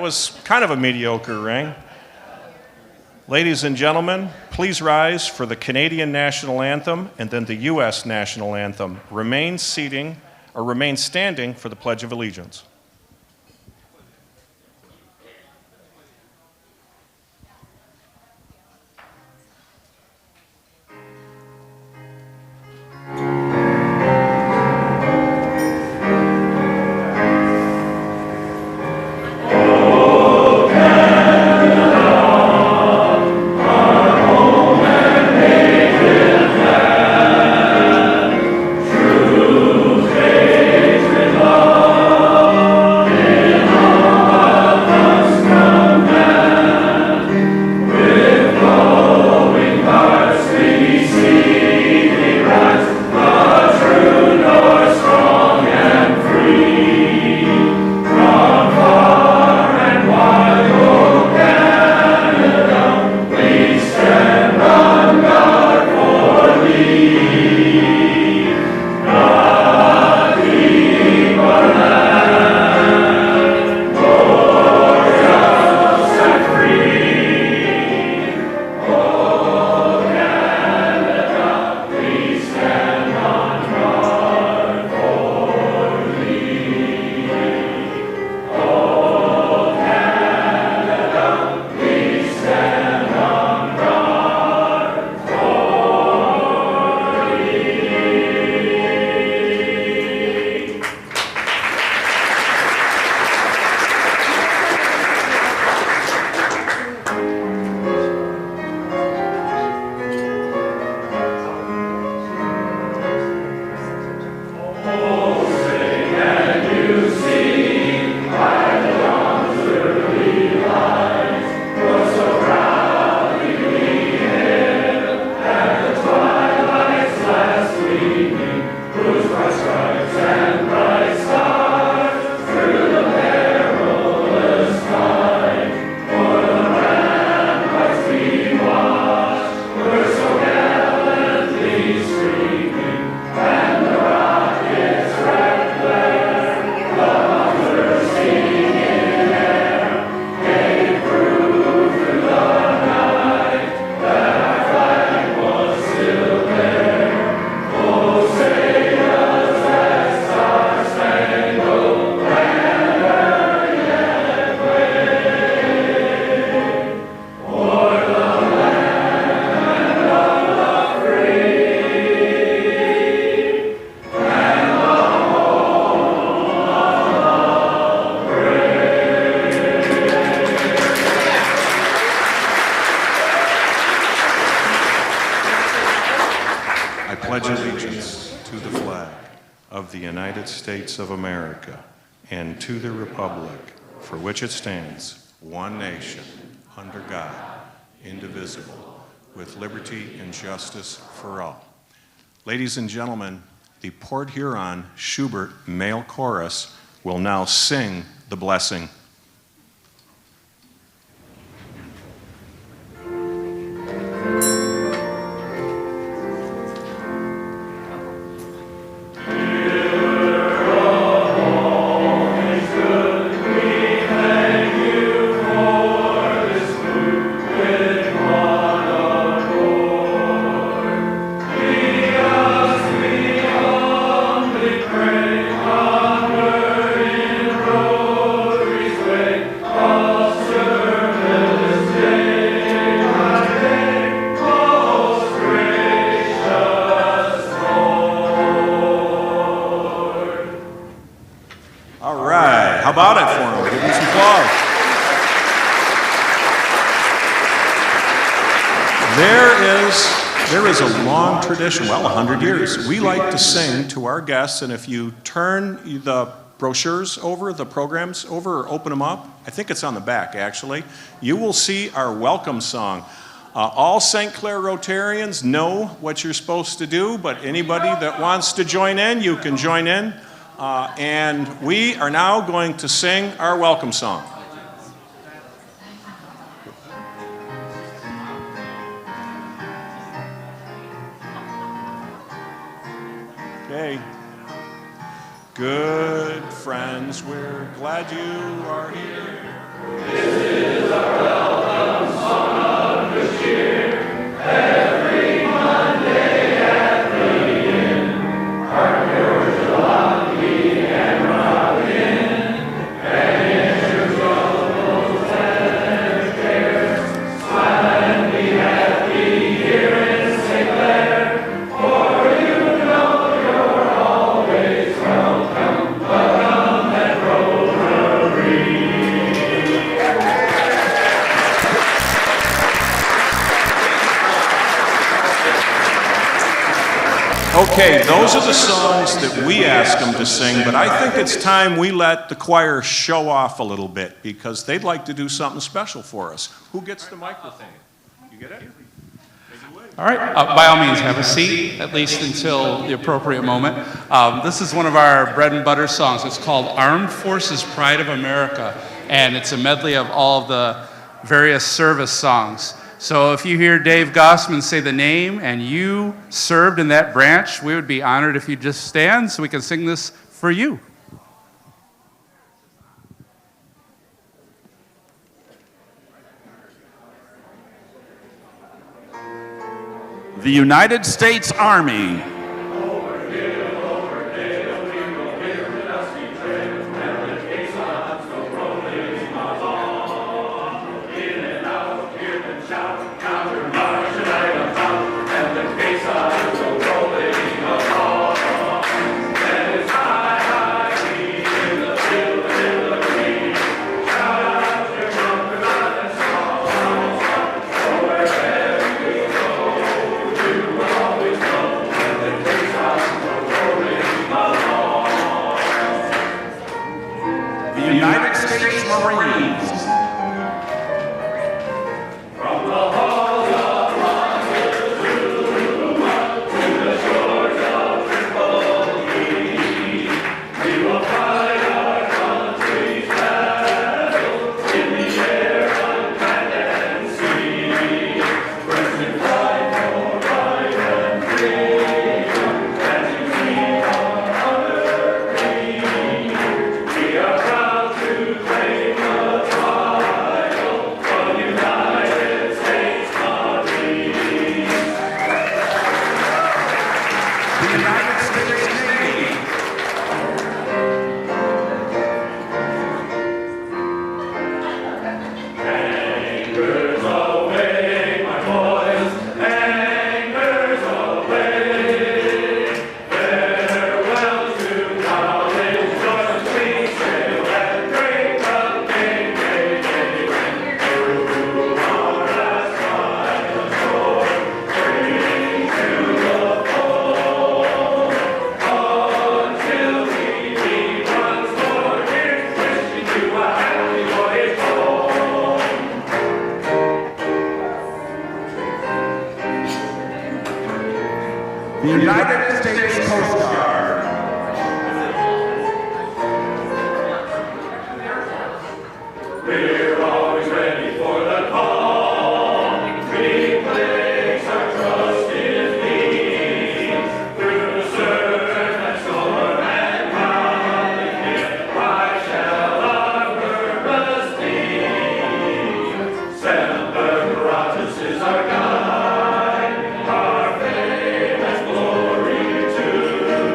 That was kind of a mediocre ring. Ladies and gentlemen, please rise for the Canadian National Anthem and then the U.S. National Anthem. Remain standing for the Pledge of Allegiance. States of America and to the republic for which it stands, one nation, under God, indivisible, with liberty and justice for all. Ladies and gentlemen, the Port Huron Schubert Male Chorus will now sing the blessing. How about it for him? Give him some applause. There is a long tradition, well, 100 years. We like to sing to our guests, and if you turn the brochures over, the programs over, or open them up, I think it's on the back, actually, you will see our welcome song. All St.Clair Rotarians know what you're supposed to do, but anybody that wants to join in, you can join in. And we are now going to sing our welcome song. Okay. Good friends, we're glad you are here. Okay, those are the songs that we ask them to sing, but I think it's time we let the choir show off a little bit because they'd like to do something special for us. Who gets the microphone? You get it? All right, by all means, have a seat, at least until the appropriate moment. This is one of our bread and butter songs. It's called Armed Forces Pride of America, and it's a medley of all of the various service songs. So if you hear Dave Gossman say the name and you served in that branch, we would be honored if you'd just stand so we can sing this for you. The United States Army. United States Marines. From the halls of Montezuma to the shores of Tripoli, we will fight our country's battles in the air, on land and sea. Pressing fight for right and freedom, as you keep our honor clean. We are proud to claim the title of United States Marines. The United States Navy. Anchors aweigh, my boys, anchors aweigh. Farewell to college, join we sail that great cup, gay, gay, gay. Through our last silent shore, bring to the fold. Until we meet once more, here's wishing you a happy voyage home. The United States Coast Guard. We're always ready for the call. We place our trust in Thee. Through surf and storm and conflict, why shall our purpose be? Semper Gratus is our guide, our fame and glory too.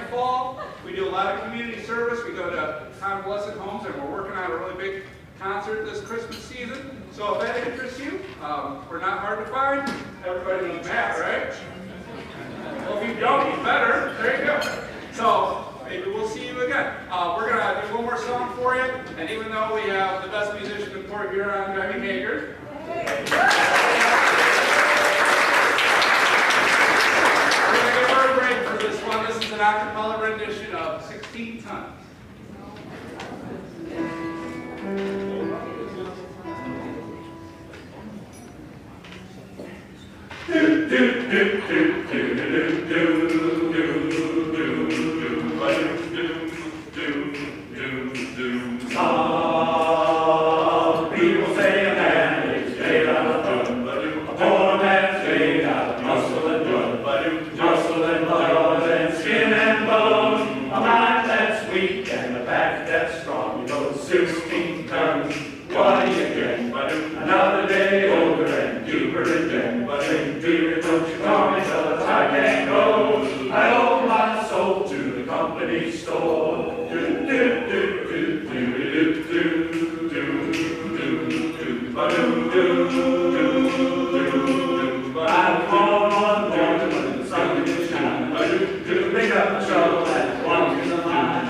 the fall, we do a lot of community service. We go to convalescent homes, and we're working on a really big concert this Christmas season. So if that interests you, we're not hard to find. Everybody knows Matt, right? Well, if you don't, you better. There you go. So maybe we'll see you again. We're going to do one more song for you. And even though we have the best musician in Port Huron, Becky Hager, we're going to give her a break for this one. This is an acapella rendition of 16 Tons. Some people say a man is made out of blood, a poor man's made out of muscle and blood, muscle and blood and skin and bone, a mind that's weak and a back that's strong. You know, 16 tons, what do you get? Another day older and deeper in debt. Dear, don't you call me till I can't go. I owe my soul to the company store. I'm born one morning when the sun is shining to pick up the shovel and one in the mine.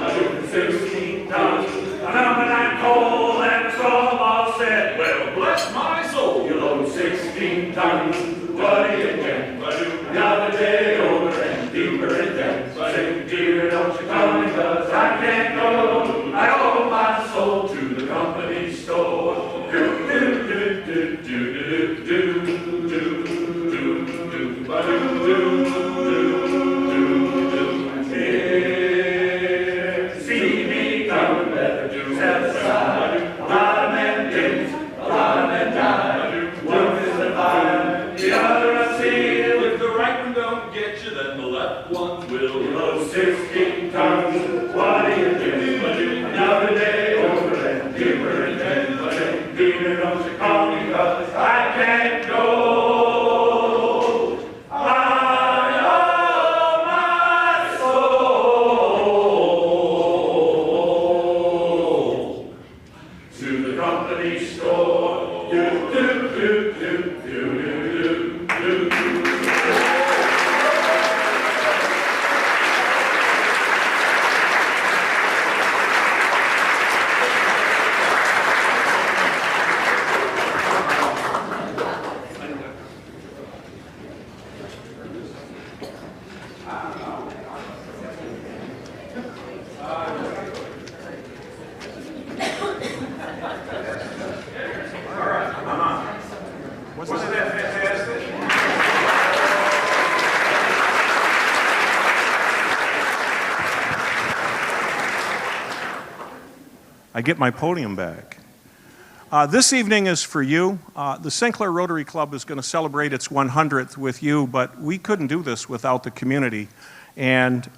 16 tons, another night cold and the storm all set. Well, bless my soul, you load 16 tons. What do you get? Another day older and deeper in debt. Say, dear, don't you come because I can't go. I owe my soul to the company store. See me coming, let the set aside. A lot of men did, a lot of men died. One is the fire, the other a seal. If the right one don't get you, then the left one will. You load 16 tons, what do you do? Another day older and deeper in debt. Dear, don't you call me 'cause I can't go. I owe my soul to the company store. Do, do, do, do, do, do, do, do. Wasn't that fantastic? I get my podium back. This evening is for you. The St.Clair Rotary Club is going to celebrate its 100th with you, but we couldn't do this without the community. And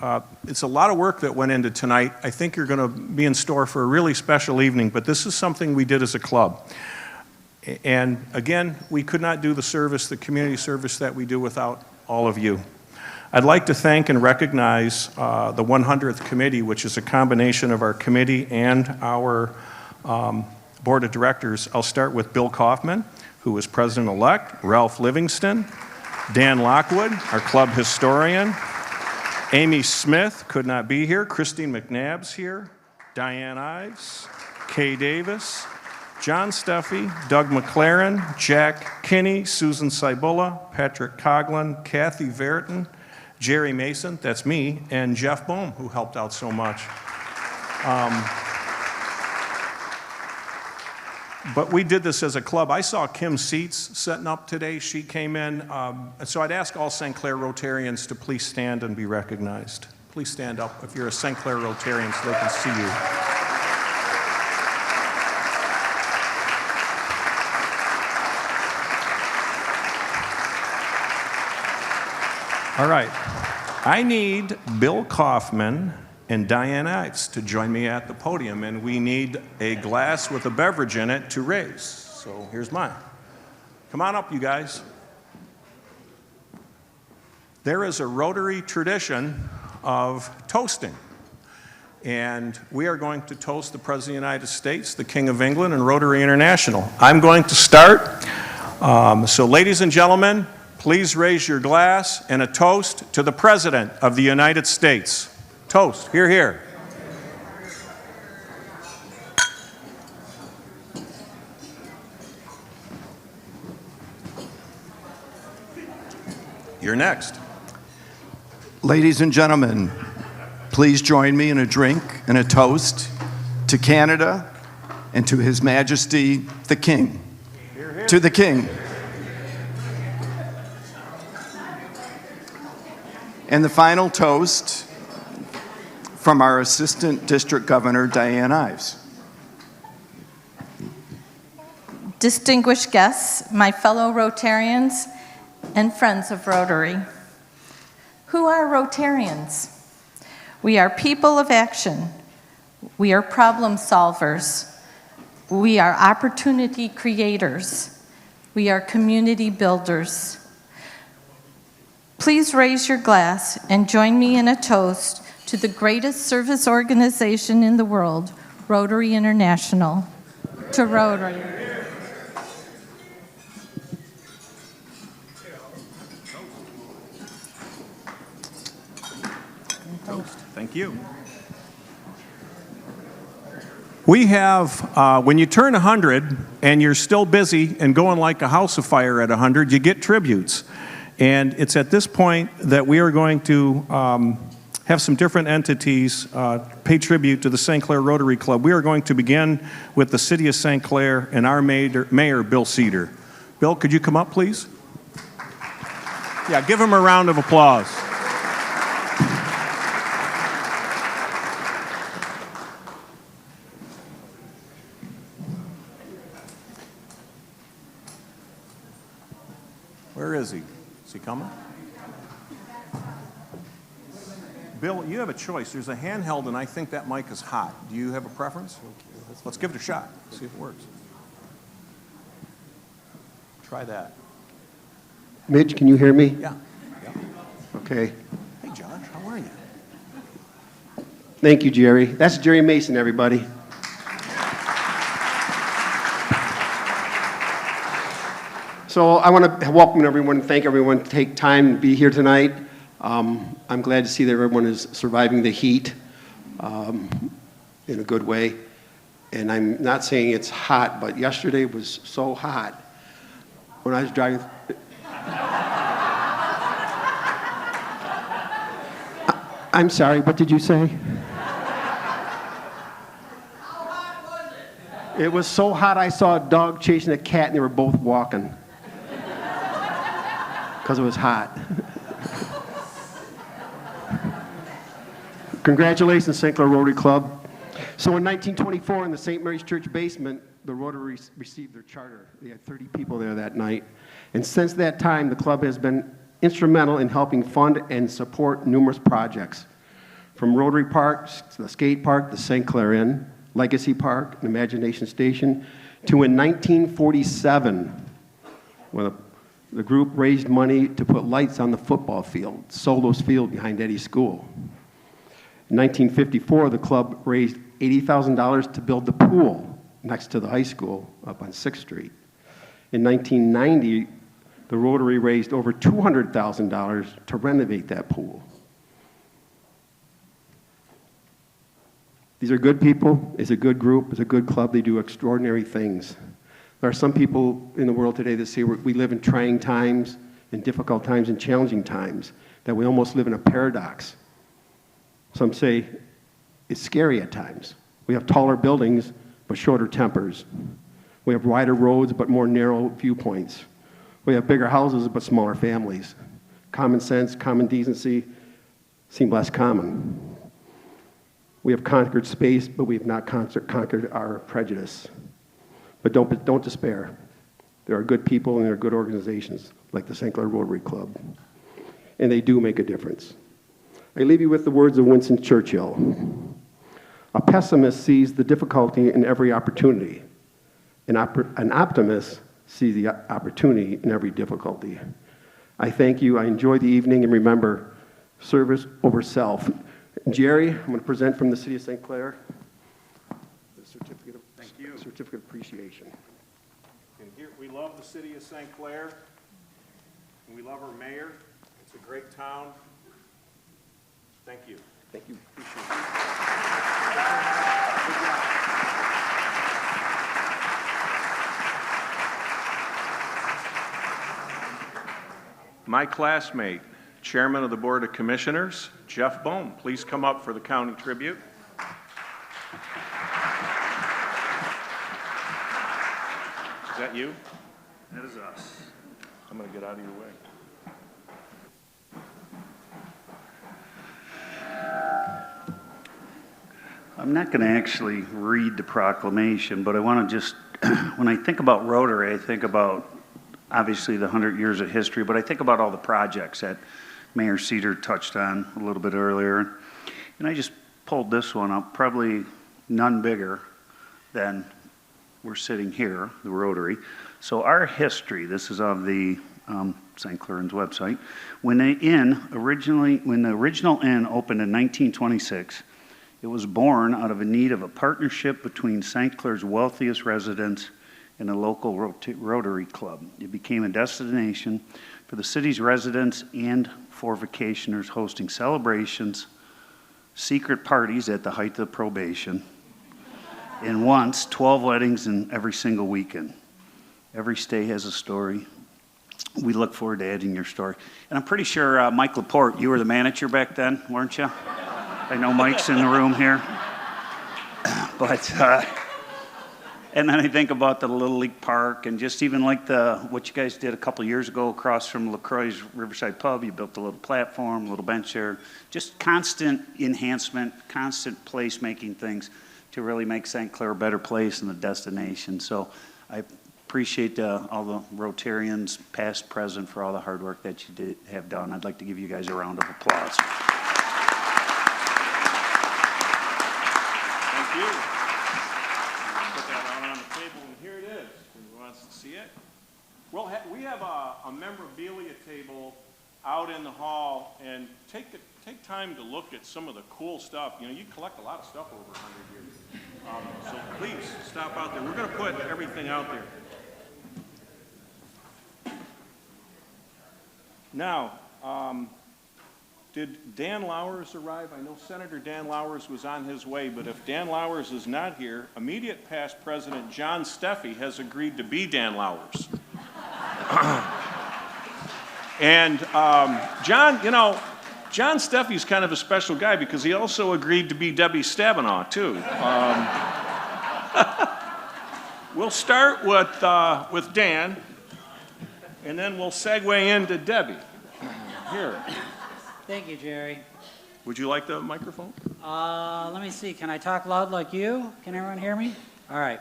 it's a lot of work that went into tonight. I think you're going to be in store for a really special evening, but this is something we did as a club. And again, we could not do the service, the community service that we do without all of you. I'd like to thank and recognize the 100th committee, which is a combination of our committee and our board of directors. I'll start with Bill Kaufman, who is president-elect, Ralph Livingston, Dan Lockwood, our club historian, Amy Smith could not be here, Christine McNabb's here, Diane Ives, Kay Davis, John Steffi, Doug McLaren, Jack Kinney, Susan Cibola, Patrick Coughlin, Kathy Verton, Jerry Mason, that's me, and Jeff Bohm, who helped out so much. But we did this as a club. I saw Kim Seats setting up today. She came in. So I'd ask all St.Clair Rotarians to please stand and be recognized. Please stand up if you're a St.Clair Rotarian so they can see you. All right. I need Bill Kaufman and Diane Ives to join me at the podium, and we need a glass with a beverage in it to raise. So here's mine. Come on up, you guys. There is a Rotary tradition of toasting. And we are going to toast the President of the United States, the King of England, and Rotary International. I'm going to start. So ladies and gentlemen, please raise your glass and a toast to the President of the United States. Toast. Hear, hear. You're next. Ladies and gentlemen, please join me in a drink and a toast to Canada and to His Majesty the King. Hear, hear. To the King. And the final toast from our Assistant District Governor, Diane Ives. Distinguished guests, my fellow Rotarians, and friends of Rotary. Who are Rotarians? We are people of action. We are problem solvers. We are opportunity creators. We are community builders. Please raise your glass and join me in a toast to the greatest service organization in the world, Rotary International. To Rotary. Thank you. We have, when you turn 100 and you're still busy and going like a house afire at 100, you get tributes. And it's at this point that we are going to have some different entities pay tribute to the St.Clair Rotary Club. We are going to begin with the City of St.Clair and our Mayor, Bill Cedar. Bill, could you come up, please? Yeah, give him a round of applause. Where is he? Is he coming? Bill, you have a choice. There's a handheld, and I think that mic is hot. Do you have a preference? Let's give it a shot. See if it works. Try that. Midge, can you hear me? Yeah. Okay. Hey, Josh, how are you? Thank you, Jerry. That's Jerry Mason, everybody. So I want to welcome everyone, thank everyone to take time to be here tonight. I'm glad to see that everyone is surviving the heat in a good way. And I'm not saying it's hot, but yesterday was so hot when I was driving. I'm sorry, what did you say? How hot was it? It was so hot I saw a dog chasing a cat and they were both walking. Because it was hot. Congratulations, St.Clair Rotary Club. So in 1924, in the St. Mary's Church basement, the Rotary received their charter. They had 30 people there that night. And since that time, the club has been instrumental in helping fund and support numerous projects. From Rotary Park, to the skate park, the St.Clair Inn, Legacy Park, and Imagination Station, to in 1947, when the group raised money to put lights on the football field, Solos Field behind Eddy's school. In 1954, the club raised $80,000 to build the pool next to the high school up on 6th Street. In 1990, the Rotary raised over $200,000 to renovate that pool. These are good people, it's a good group, it's a good club, they do extraordinary things. There are some people in the world today that say we live in trying times, in difficult times, and challenging times, that we almost live in a paradox. Some say it's scary at times. We have taller buildings, but shorter tempers. We have wider roads, but more narrow viewpoints. We have bigger houses, but smaller families. Common sense, common decency seem less common. We have conquered space, but we have not conquered our prejudice. But don't despair. There are good people and there are good organizations like the St.Clair Rotary Club. And they do make a difference. I leave you with the words of Winston Churchill. A pessimist sees the difficulty in every opportunity. An optimist sees the opportunity in every difficulty. I thank you. I enjoy the evening. And remember, service over self Jerry, I'm going to present from the City of St. Clair the certificate of appreciation. And here, we love the city of St. Clair, and we love our mayor. It's a great town. Thank you. Thank you. My classmate, Chairman of the Board of Commissioners, Jeff Bohm, please come up for the county tribute. Is that you? That is us. I'm going to get out of your way. I'm not going to actually read the proclamation, but I want to just, when I think about Rotary, I think about obviously the 100 years of history, but I think about all the projects that Mayor Cedar touched on a little bit earlier. And I just pulled this one up, probably none bigger than we're sitting here, the Rotary. So our history, this is of the St. Clair's website. When the original inn opened in 1926, it was born out of a need of a partnership between St. Clair's wealthiest residents and a local Rotary Club. It became a destination for the city's residents and for vacationers, hosting celebrations, secret parties at the height of probation, and once 12 weddings in every single weekend. Every stay has a story. We look forward to adding your story. And I'm pretty sure, Mike Laporte, you were the manager back then, weren't you? I know Mike's in the room here. But, and then I think about the Little League Park and just even like what you guys did a couple years ago across from LaCroix's Riverside Pub. You built a little platform, a little bench there. Just constant enhancement, constant place-making things to really make St. Clair a better place and a destination. So I appreciate all the Rotarians, past, present, for all the hard work that you have done. I'd like to give you guys a round of applause. Thank you. Put that out on the table, and here it is. Who wants to see it? Well, we have a memorabilia table out in the hall, and take time to look at some of the cool stuff. You know, you collect a lot of stuff over 100 years. So please stop out there. We're going to put everything out there. Now, did Dan Lowers arrive? I know Senator Dan Lowers was on his way, but if Dan Lowers is not here, immediate past President John Steffi has agreed to be Dan Lowers. And John, you know, John Steffi's kind of a special guy because he also agreed to be Debbie Stabenow, too. We'll start with Dan, and then we'll segue into Debbie. Here. Thank you, Jerry. Would you like the microphone? Let me see. Can I talk loud like you? Can everyone hear me? All right.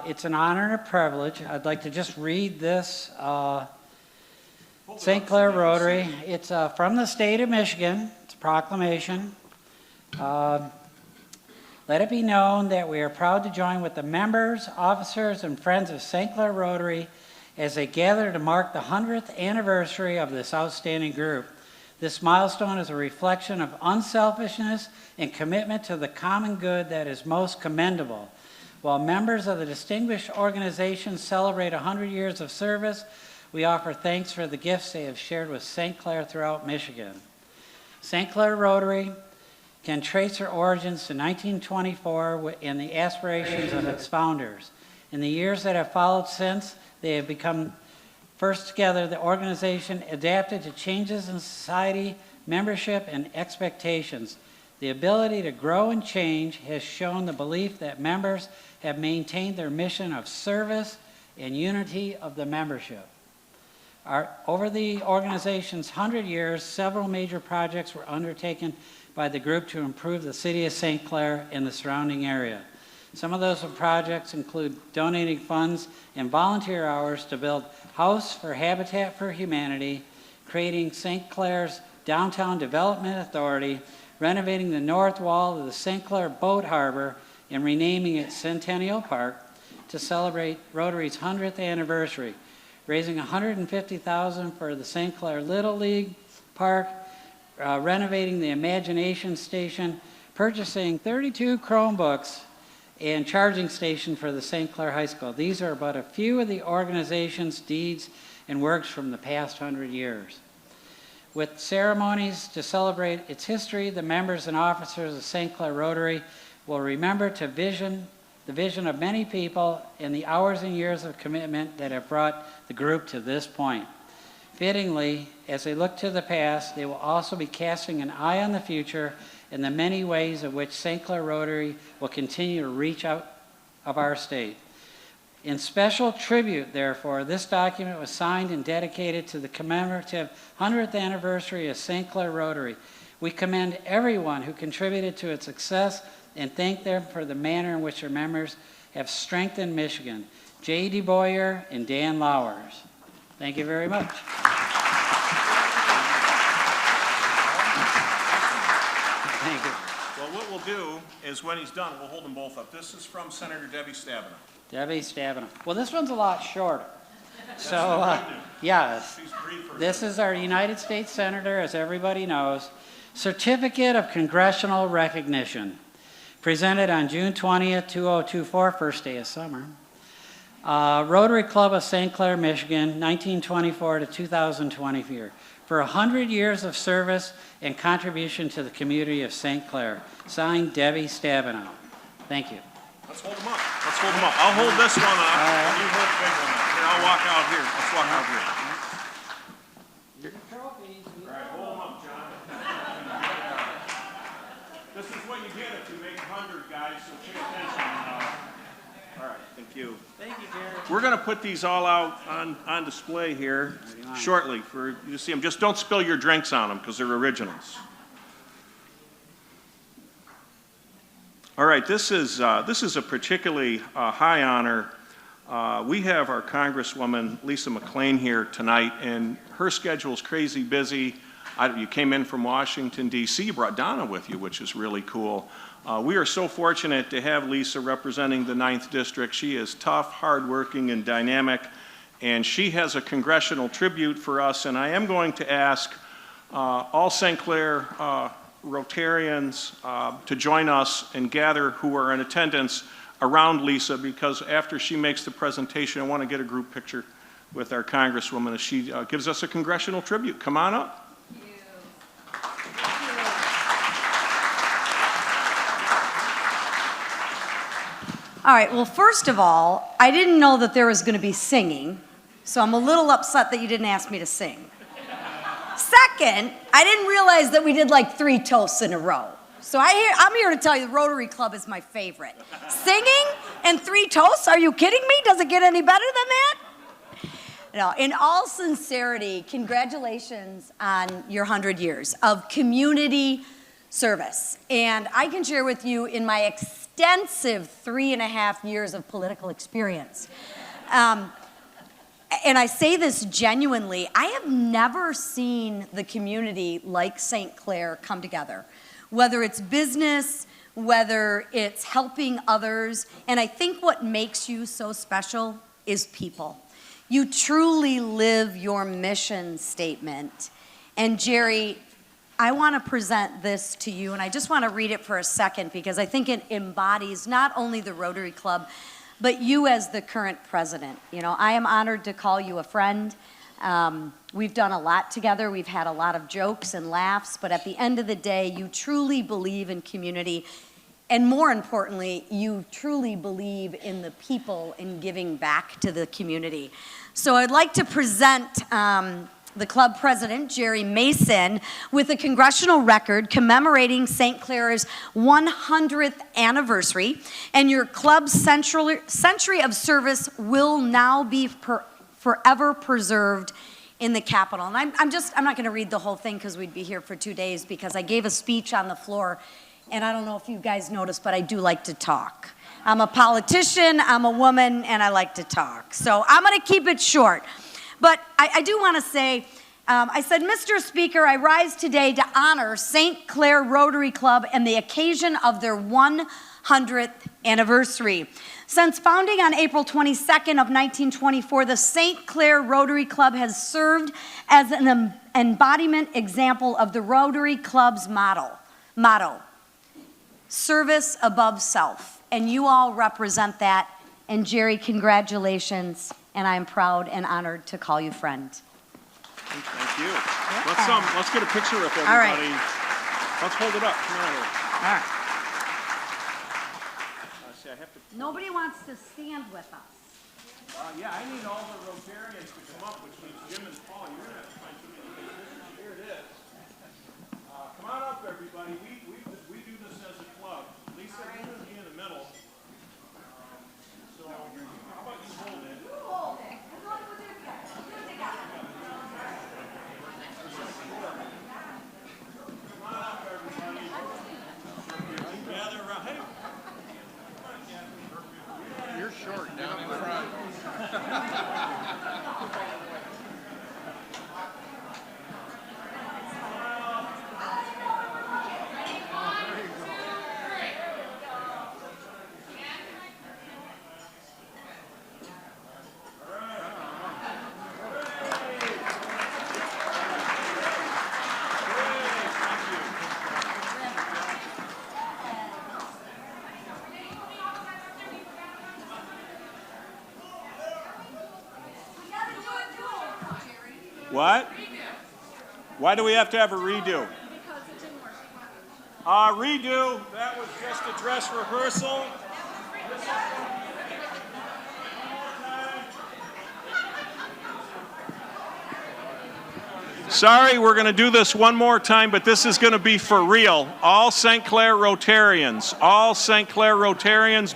It's an honor and a privilege. I'd like to just read this St.Clair Rotary. It's from the state of Michigan. It's a proclamation. Let it be known that we are proud to join with the members, officers, and friends of St.Clair Rotary as they gather to mark the 100th anniversary of this outstanding group. This milestone is a reflection of unselfishness and commitment to the common good that is most commendable. While members of the distinguished organization celebrate 100 years of service, we offer thanks for the gifts they have shared with St. Clair throughout Michigan. St. Clair Rotary can trace their origins to 1924 and the aspirations of its founders. In the years that have followed since, they have become first together, the organization adapted to changes in society, membership, and expectations. The ability to grow and change has shown the belief that members have maintained their mission of service and unity of the membership. Over the organization's 100 years, several major projects were undertaken by the group to improve the city of St. Clair and the surrounding area. Some of those projects include donating funds and volunteer hours to build House for Habitat for Humanity, creating St. Clair's Downtown Development Authority, renovating the north wall of the St. Clair Boat Harbor, and renaming it Centennial Park to celebrate Rotary's 100th anniversary, raising $150,000 for the St. Clair Little League Park, renovating the Imagination Station, purchasing 32 Chromebooks, and charging station for the St. Clair High School. These are but a few of the organization's deeds and works from the past 100 years. With ceremonies to celebrate its history, the members and officers of St. Clair Rotary will remember the vision of many people and the hours and years of commitment that have brought the group to this point. Fittingly, as they look to the past, they will also be casting an eye on the future and the many ways in which St. Clair Rotary will continue to reach out of our state. In special tribute, therefore, this document was signed and dedicated to the commemorative 100th anniversary of St. Clair Rotary. We commend everyone who contributed to its success and thank them for the manner in which their members have strengthened Michigan. J.D. Boyer and Dan Lowers. Thank you very much. Thank you. Well, what we'll do is when he's done, we'll hold them both up. This is from Senator Debbie Stabenow. Debbie Stabenow. Well, this one's a lot shorter. So, yes, She's briefer. this is our United States Senator, as everybody knows. Certificate of Congressional Recognition, presented on June 20th, 2024, first day of summer. Rotary Club of St. Clair, Michigan, 1924 to 2024, for 100 years of service and contribution to the community of St. Clair. Signed, Debbie Stabenow. Thank you. Let's hold them up. Let's hold them up. I'll hold this one up. right. You hold the big one up. Here, I'll walk out here. Let's walk out here. All right, hold them up, John. This is what you get if you make 100, guys, so pay attention. All right, thank you. Thank you, Jerry. We're going to put these all out on display here shortly for you to see them. Just don't spill your drinks on them because they're originals. All right, this is a particularly high honor. We have our Congresswoman Lisa McClain here tonight, and her schedule is crazy busy. You came in from Washington, D.C. You brought Donna with you, which is really cool. We are so fortunate to have Lisa representing the 9th District. She is tough, hardworking, and dynamic, and she has a congressional tribute for us, and I am going to ask all St. Clair Rotarians to join us and gather who are in attendance around Lisa, because after she makes the presentation, I want to get a group picture with our Congresswoman as she gives us a congressional tribute. Come on up. All right, well, first of all, I didn't know that there was going to be singing, so I'm a little upset that you didn't ask me to sing. Second, I didn't realize that we did like 3 toasts in a row. So I'm here to tell you the Rotary Club is my favorite. Singing and 3 toasts? Are you kidding me? Does it get any better than that? No, in all sincerity, congratulations on your 100 years of community service. And I can share with you in my extensive 3.5 years of political experience. And I say this genuinely, I have never seen the community like St. Clair come together, whether it's business, whether it's helping others. And I think what makes you so special is people. You truly live your mission statement. And Jerry, I want to present this to you, and I just want to read it for a second because I think it embodies not only the Rotary Club, but you as the current president. You know, I am honored to call you a friend. We've done a lot together. We've had a lot of jokes and laughs, but at the end of the day, you truly believe in community. And more importantly, you truly believe in the people and giving back to the community. So I'd like to present the club president, Jerry Mason, with a congressional record commemorating St. Clair's 100th anniversary. And your club's century of service will now be forever preserved in the Capitol. And I'm not going to read the whole thing because we'd be here for 2 days, because I gave a speech on the floor, and I don't know if you guys noticed, but I do like to talk. I'm a politician, I'm a woman, and I like to talk. So I'm going to keep it short. But I do want to say, I said, Mr. Speaker, I rise today to honor St. Clair Rotary Club and the occasion of their 100th anniversary. Since founding on April 22nd of 1924, the St. Clair Rotary Club has served as an embodiment example of the Rotary Club's motto, service above self. And you all represent that. And Jerry, congratulations. And I'm proud and honored to call you friend. Thank you. Let's get a picture with everybody. All right. Let's hold it up. Come on over. All right. See, I have to. Nobody wants to stand with us. Yeah, I need all the Rotarians to come up, which means Jim and Paul. You're gonna have to find too many pictures. Here it is. Come on up, everybody. We do this as a club. Lisa, you're gonna be in the middle. So how about you hold it? You hold it. Come on up, everybody. Gather around. Hey. You're short down in front. What? Why do we have to have a redo? Because it didn't work. Redo. That was just a dress rehearsal. Sorry, we're going to do this one more time, but this is going to be for real. All St.Clair Rotarians,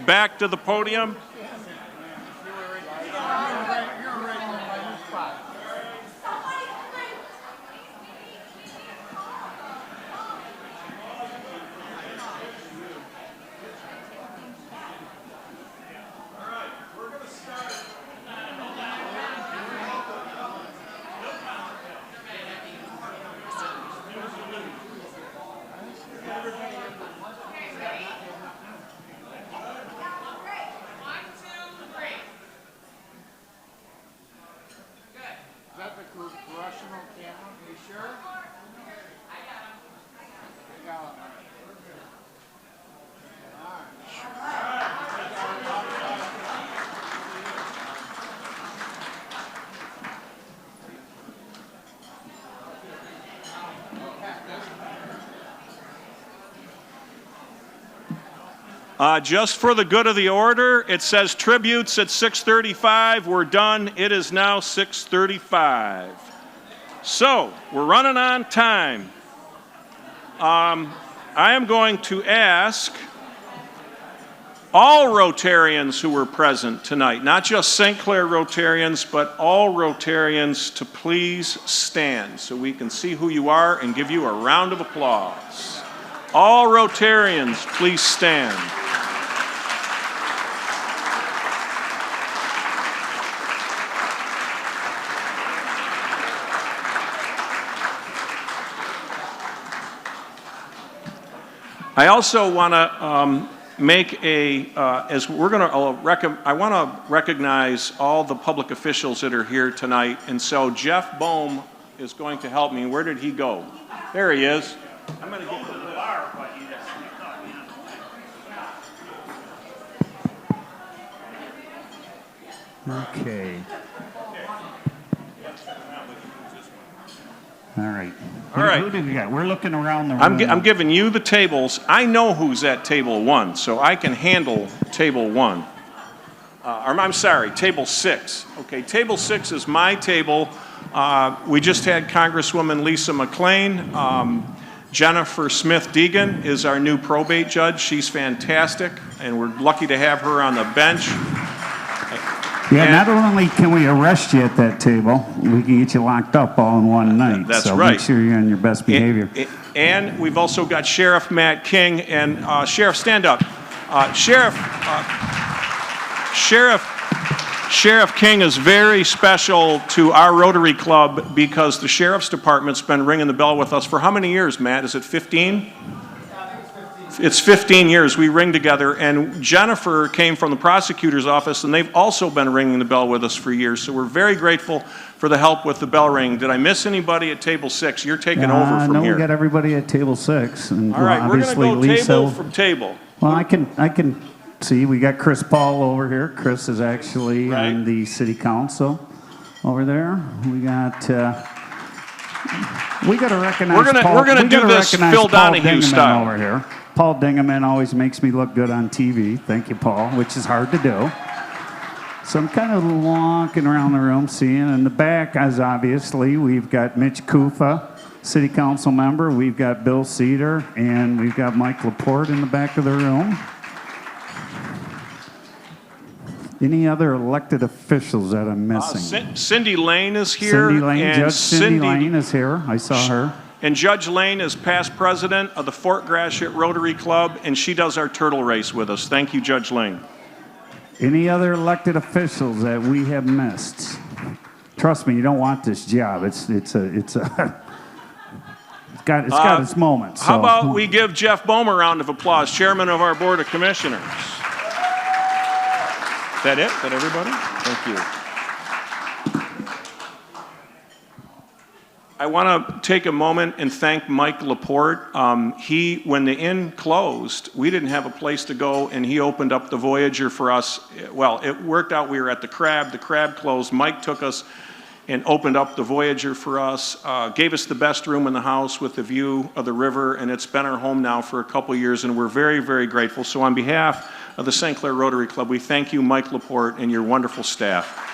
back to the podium. Just for the good of the order, it says tributes at 6:35. We're done. It is now 6:35. So, we're running on time. I am going to ask all Rotarians who were present tonight, not just St.Clair Rotarians, but all Rotarians, to please stand so we can see who you are and give you a round of applause. All Rotarians, please stand. I also want to make a, as we're going to, I want to recognize all the public officials that are here tonight. And so Jeff Bohm is going to help me. Where did he go? There he is. I'm going to get to the bar, but Okay. All right. All right. Who do we got? We're looking around the room. I'm giving you the tables. I know who's at table 1, so I can handle table 1. I'm sorry, table 6. Okay, table 6 is my table. We just had Congresswoman Lisa McLean. Jennifer Smith-Deegan is our new probate judge. She's fantastic, and we're lucky to have her on the bench. Yeah, not only can we arrest you at that table, we can get you locked up all in one night. That's so right. Make sure you're on your best behavior. And we've also got Sheriff Matt King. And Sheriff, stand up. Sheriff King is very special to our Rotary Club because the Sheriff's Department's been ringing the bell with us for how many years, Matt? Is it 15? It's 15 years we ring together, and Jennifer came from the prosecutor's office, and they've also been ringing the bell with us for years, so we're very grateful for the help with the bell ring. Did I miss anybody at table 6? You're taking over from no, here. we got everybody at table 6. And All right, we're going to go Lisa, table from table. Well, I can see, we got Chris Paul over here. Chris is actually Right. on the city council over there. We got to recognize We're gonna do this Phil Donahue style. over here. Paul Dingaman always makes me look good on TV. Thank you, Paul, which is hard to do. So I'm kind of walking around the room seeing. In the back, as obviously, we've got Mitch Kufa, city council member. We've got Bill Cedar, and we've got Mike Laporte in the back of the room. Any other elected officials that I'm missing? Cindy Lane is here. Cindy Lane, and Judge Cindy Lane is here. I saw her. And Judge Lane is past president of the Fort Gratiot Rotary Club, and she does our turtle race with us. Thank you, Judge Lane. Any other elected officials that we have missed? Trust me, you don't want this job. It's got its moments. How about we give Jeff Bohm a round of applause, chairman of our Board of Commissioners. Is that it? Is that everybody? Thank you. I want to take a moment and thank Mike Laporte. When the inn closed, we didn't have a place to go, and he opened up the Voyager for us. Well, it worked out. We were at the Crab. The Crab closed. Mike took us and opened up the Voyager for us, gave us the best room in the house with the view of the river, and it's been our home now for a couple years, and we're very, very grateful. So on behalf of the St.Clair Rotary Club, we thank you, Mike Laporte, and your wonderful staff.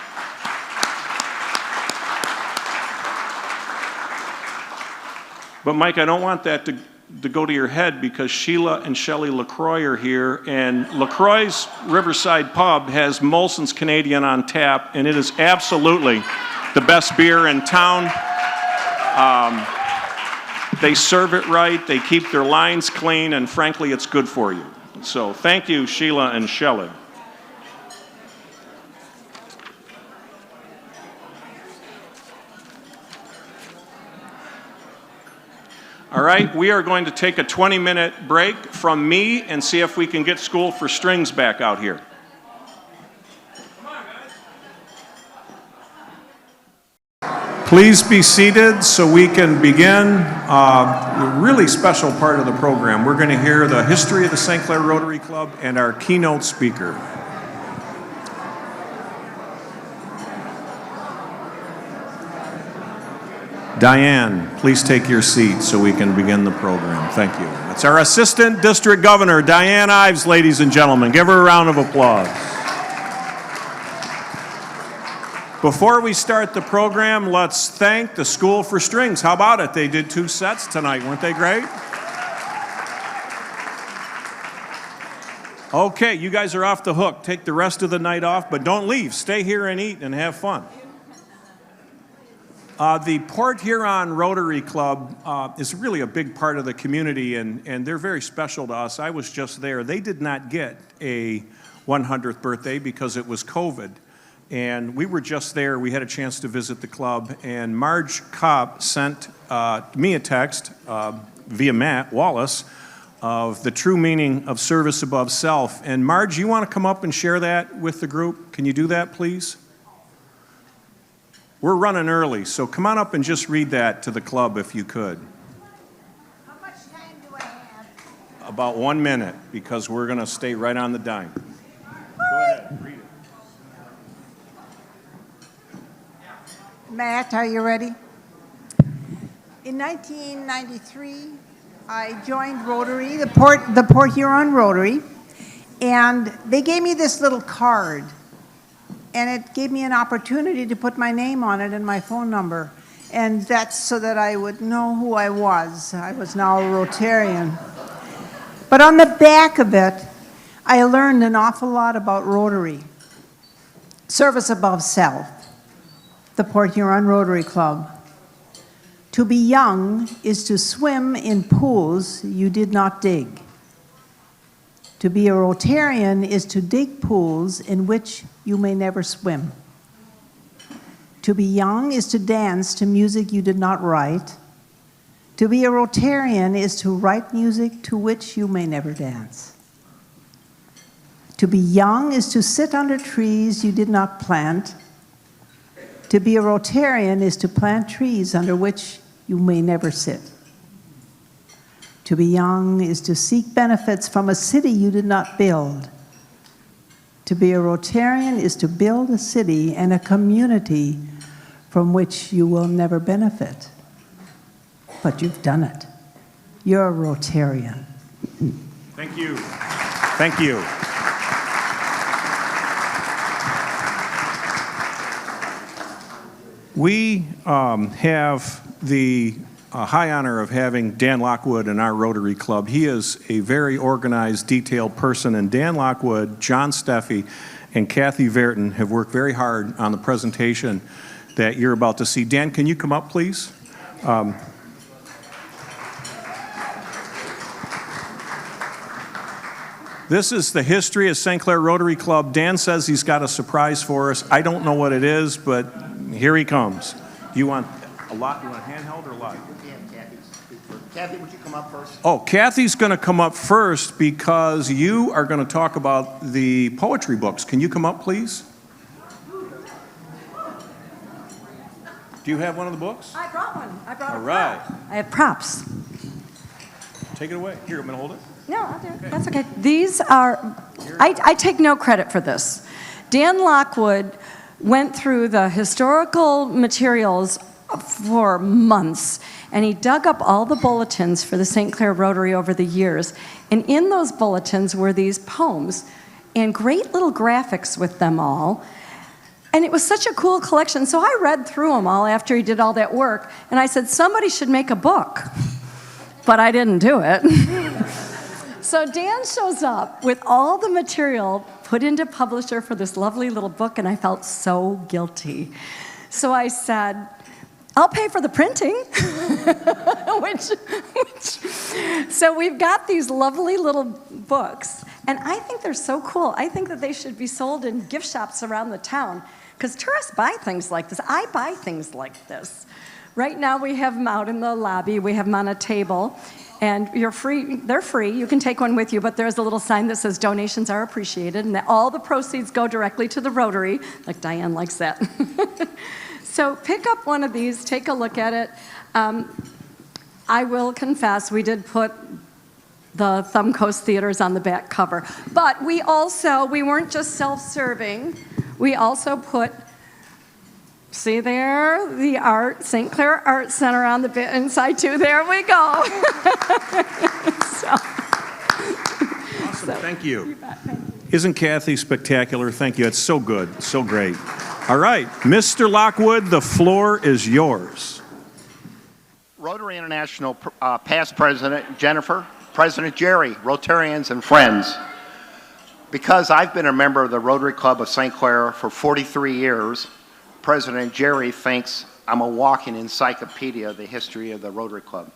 But Mike, I don't want that to go to your head, because Sheila and Shelley LaCroix are here, and LaCroix's Riverside Pub has Molson's Canadian on tap, and it is absolutely the best beer in town. They serve it right, they keep their lines clean, and frankly, it's good for you. So thank you, Sheila and Shelley. All right, we are going to take a 20-minute break from me and see if we can get School for Strings back out here. Please be seated so we can begin a really special part of the program. We're going to hear the history of the St.Clair Rotary Club and our keynote speaker. Diane, please take your seat so we can begin the program. Thank you. That's our Assistant District Governor, Diane Ives, ladies and gentlemen. Give her a round of applause. Before we start the program, let's thank the School for Strings. How about it? They did 2 sets tonight. Weren't they great? Okay, you guys are off the hook. Take the rest of the night off, but don't leave. Stay here and eat and have fun. The Port Huron Rotary Club is really a big part of the community, and they're very special to us. I was just there. They did not get a 100th birthday because it was COVID. And we were just there. We had a chance to visit the club, and Marge Kopp sent me a text via Matt Wallace of the true meaning of service above self. And Marge, you want to come up and share that with the group? Can you do that, please? We're running early, so come on up and just read that to the club if you could. How much time do I have? About 1 minute, because we're going to stay right on the dime. Go ahead, read it. Matt, are you ready? In 1993, I joined Rotary, the Port Huron Rotary, and they gave me this little card. And it gave me an opportunity to put my name on it and my phone number. And that's so that I would know who I was. I was now a Rotarian. But on the back of it, I learned an awful lot about Rotary. Service above self, the Port Huron Rotary Club. To be young is to swim in pools you did not dig. To be a Rotarian is to dig pools in which you may never swim. To be young is to dance to music you did not write. To be a Rotarian is to write music to which you may never dance. To be young is to sit under trees you did not plant. To be a Rotarian is to plant trees under which you may never sit. To be young is to seek benefits from a city you did not build. To be a Rotarian is to build a city and a community from which you will never benefit. But you've done it. You're a Rotarian. Thank you. Thank you. We have the high honor of having Dan Lockwood in our Rotary Club. He is a very organized, detailed person, and Dan Lockwood, John Steffi, and Kathy Verton have worked very hard on the presentation that you're about to see. Dan, can you come up, please? This is the history of St.Clair Rotary Club. Dan says he's got a surprise for us. I don't know what it is, but here he comes. You want a lot? You want a handheld or a lot? Kathy, would you come up first? Oh, Kathy's going to come up first because you are going to talk about the poetry books. Can you come up, please? Do you have one of the books? I brought one. I brought All a right. prop. I have props. Take it away. Here, I'm going to hold it. No, I'll do it. That's okay. These are, I take no credit for this. Dan Lockwood went through the historical materials for months, and he dug up all the bulletins for the St.Clair Rotary over the years. And in those bulletins were these poems and great little graphics with them all. And it was such a cool collection. So I read through them all after he did all that work, and I said, somebody should make a book. But I didn't do it. So Dan shows up with all the material put into publisher for this lovely little book, and I felt so guilty. So I said, I'll pay for the printing. So we've got these lovely little books, and I think they're so cool. I think that they should be sold in gift shops around the town, because tourists buy things like this. I buy things like this. Right now we have them out in the lobby. We have them on a table. And you're free, they're free, you can take one with you, but there's a little sign that says donations are appreciated, and that all the proceeds go directly to the Rotary, like Diane likes that. So pick up one of these, take a look at it. I will confess, we did put the Thumb Coast Theaters on the back cover, but we weren't just self-serving, we also put, see there, the St.Clair Art Center on the inside too. There we go. Awesome, thank you. Isn't Kathy spectacular? Thank you, it's so good, so great. All right, Mr. Lockwood, the floor is yours. Rotary International past president Jennifer, President Jerry, Rotarians and friends. Because I've been a member of the Rotary Club of St. Clair for 43 years, President Jerry thinks I'm a walking encyclopedia of the history of the Rotary Club.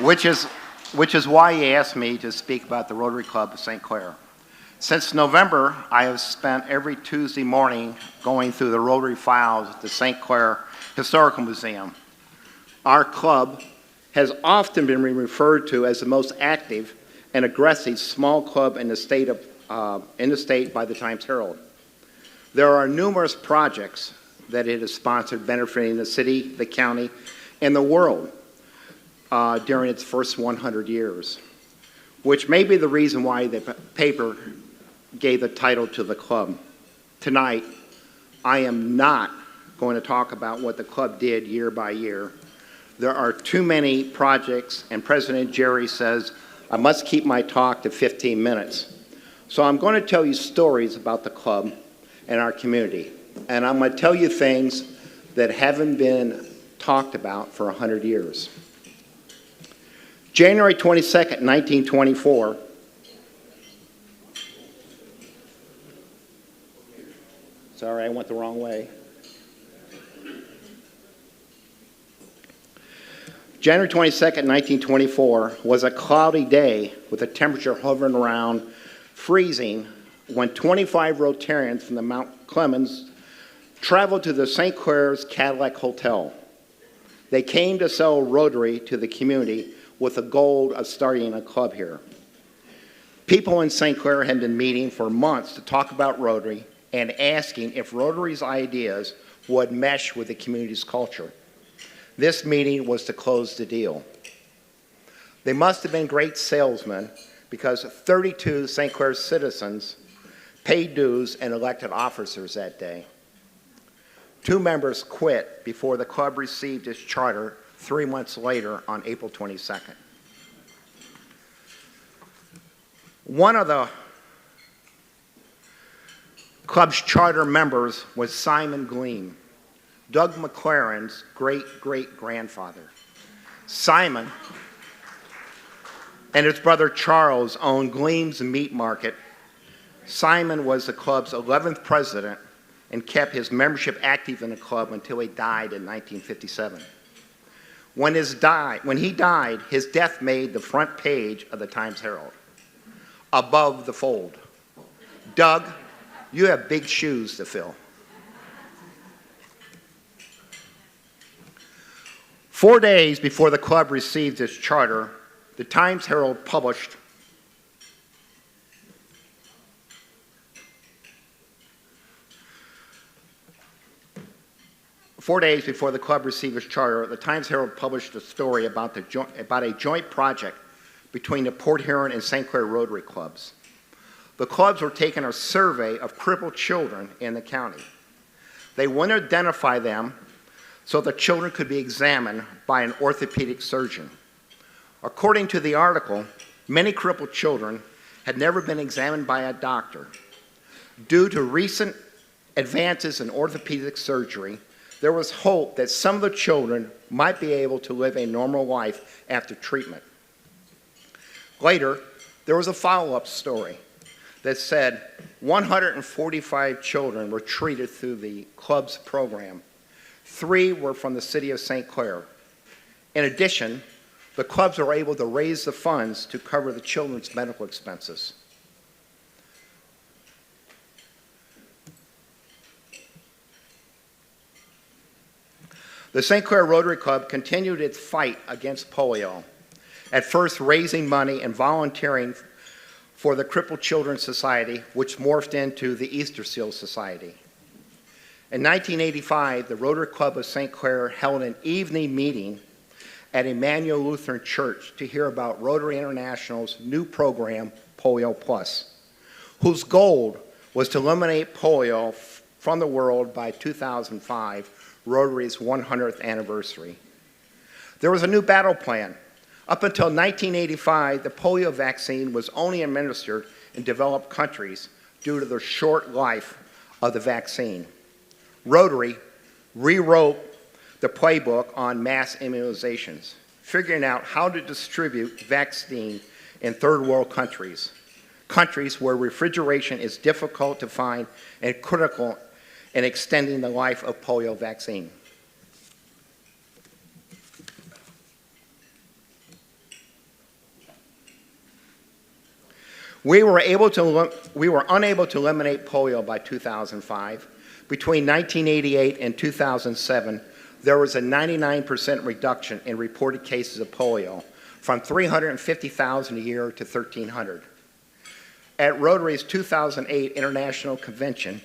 Which is why he asked me to speak about the Rotary Club of St. Clair. Since November, I have spent every Tuesday morning going through the Rotary files at the St. Clair Historical Museum. Our club has often been referred to as the most active and aggressive small club in the state by the Times-Herald. There are numerous projects that it has sponsored benefiting the city, the county, and the world during its first 100 years, which may be the reason why the paper gave the title to the club. Tonight, I am not going to talk about what the club did year by year. There are too many projects, and President Jerry says I must keep my talk to 15 minutes. So I'm going to tell you stories about the club and our community. And I'm going to tell you things that haven't been talked about for 100 years. January 22nd, 1924, sorry, I went the wrong way. January 22nd, 1924 was a cloudy day with a temperature hovering around freezing when 25 Rotarians from the Mount Clemens traveled to the St.Clair's Cadillac Hotel. They came to sell Rotary to the community with the goal of starting a club here. People in St.Clair had been meeting for months to talk about Rotary and asking if Rotary's ideas would mesh with the community's culture. This meeting was to close the deal. They must have been great salesmen because 32 St. Clair citizens paid dues and elected officers that day. 2 members quit before the club received its charter 3 months later on April 22nd. One of the club's charter members was Simon Gleam, Doug McLaren's great-great-grandfather. Simon and his brother Charles owned Gleam's Meat Market. Simon was the club's 11th president and kept his membership active in the club until he died in 1957. When he died, his death made the front page of the Times-Herald, above the fold. Doug, you have big shoes to fill. 4 days before the club received its charter, the Times-Herald published a story about a joint project between the Port Huron and St.Clair Rotary clubs. The clubs were taking a survey of crippled children in the county. They wouldn't identify them so the children could be examined by an orthopedic surgeon. According to the article, many crippled children had never been examined by a doctor. Due to recent advances in orthopedic surgery, there was hope that some of the children might be able to live a normal life after treatment. Later, there was a follow-up story that said 145 children were treated through the club's program. 3 were from the city of St. Clair. In addition, the clubs were able to raise the funds to cover the children's medical expenses. The St.Cair Rotary Club continued its fight against polio, at first raising money and volunteering for the Crippled Children's Society, which morphed into the Easter Seal Society. In 1985, the Rotary Club of St. Clair held an evening meeting at Emmanuel Lutheran Church to hear about Rotary International's new program, Polio Plus, whose goal was to eliminate polio from the world by 2005, Rotary's 100th anniversary. There was a new battle plan. Up until 1985, the polio vaccine was only administered in developed countries due to the short life of the vaccine. Rotary rewrote the playbook on mass immunizations, figuring out how to distribute vaccine in third world countries, countries where refrigeration is difficult to find and critical in extending the life of polio vaccine. We were unable to eliminate polio by 2005. Between 1988 and 2007, there was a 99% reduction in reported cases of polio, from 350,000 a year to 1,300. At Rotary's 2008 International Convention,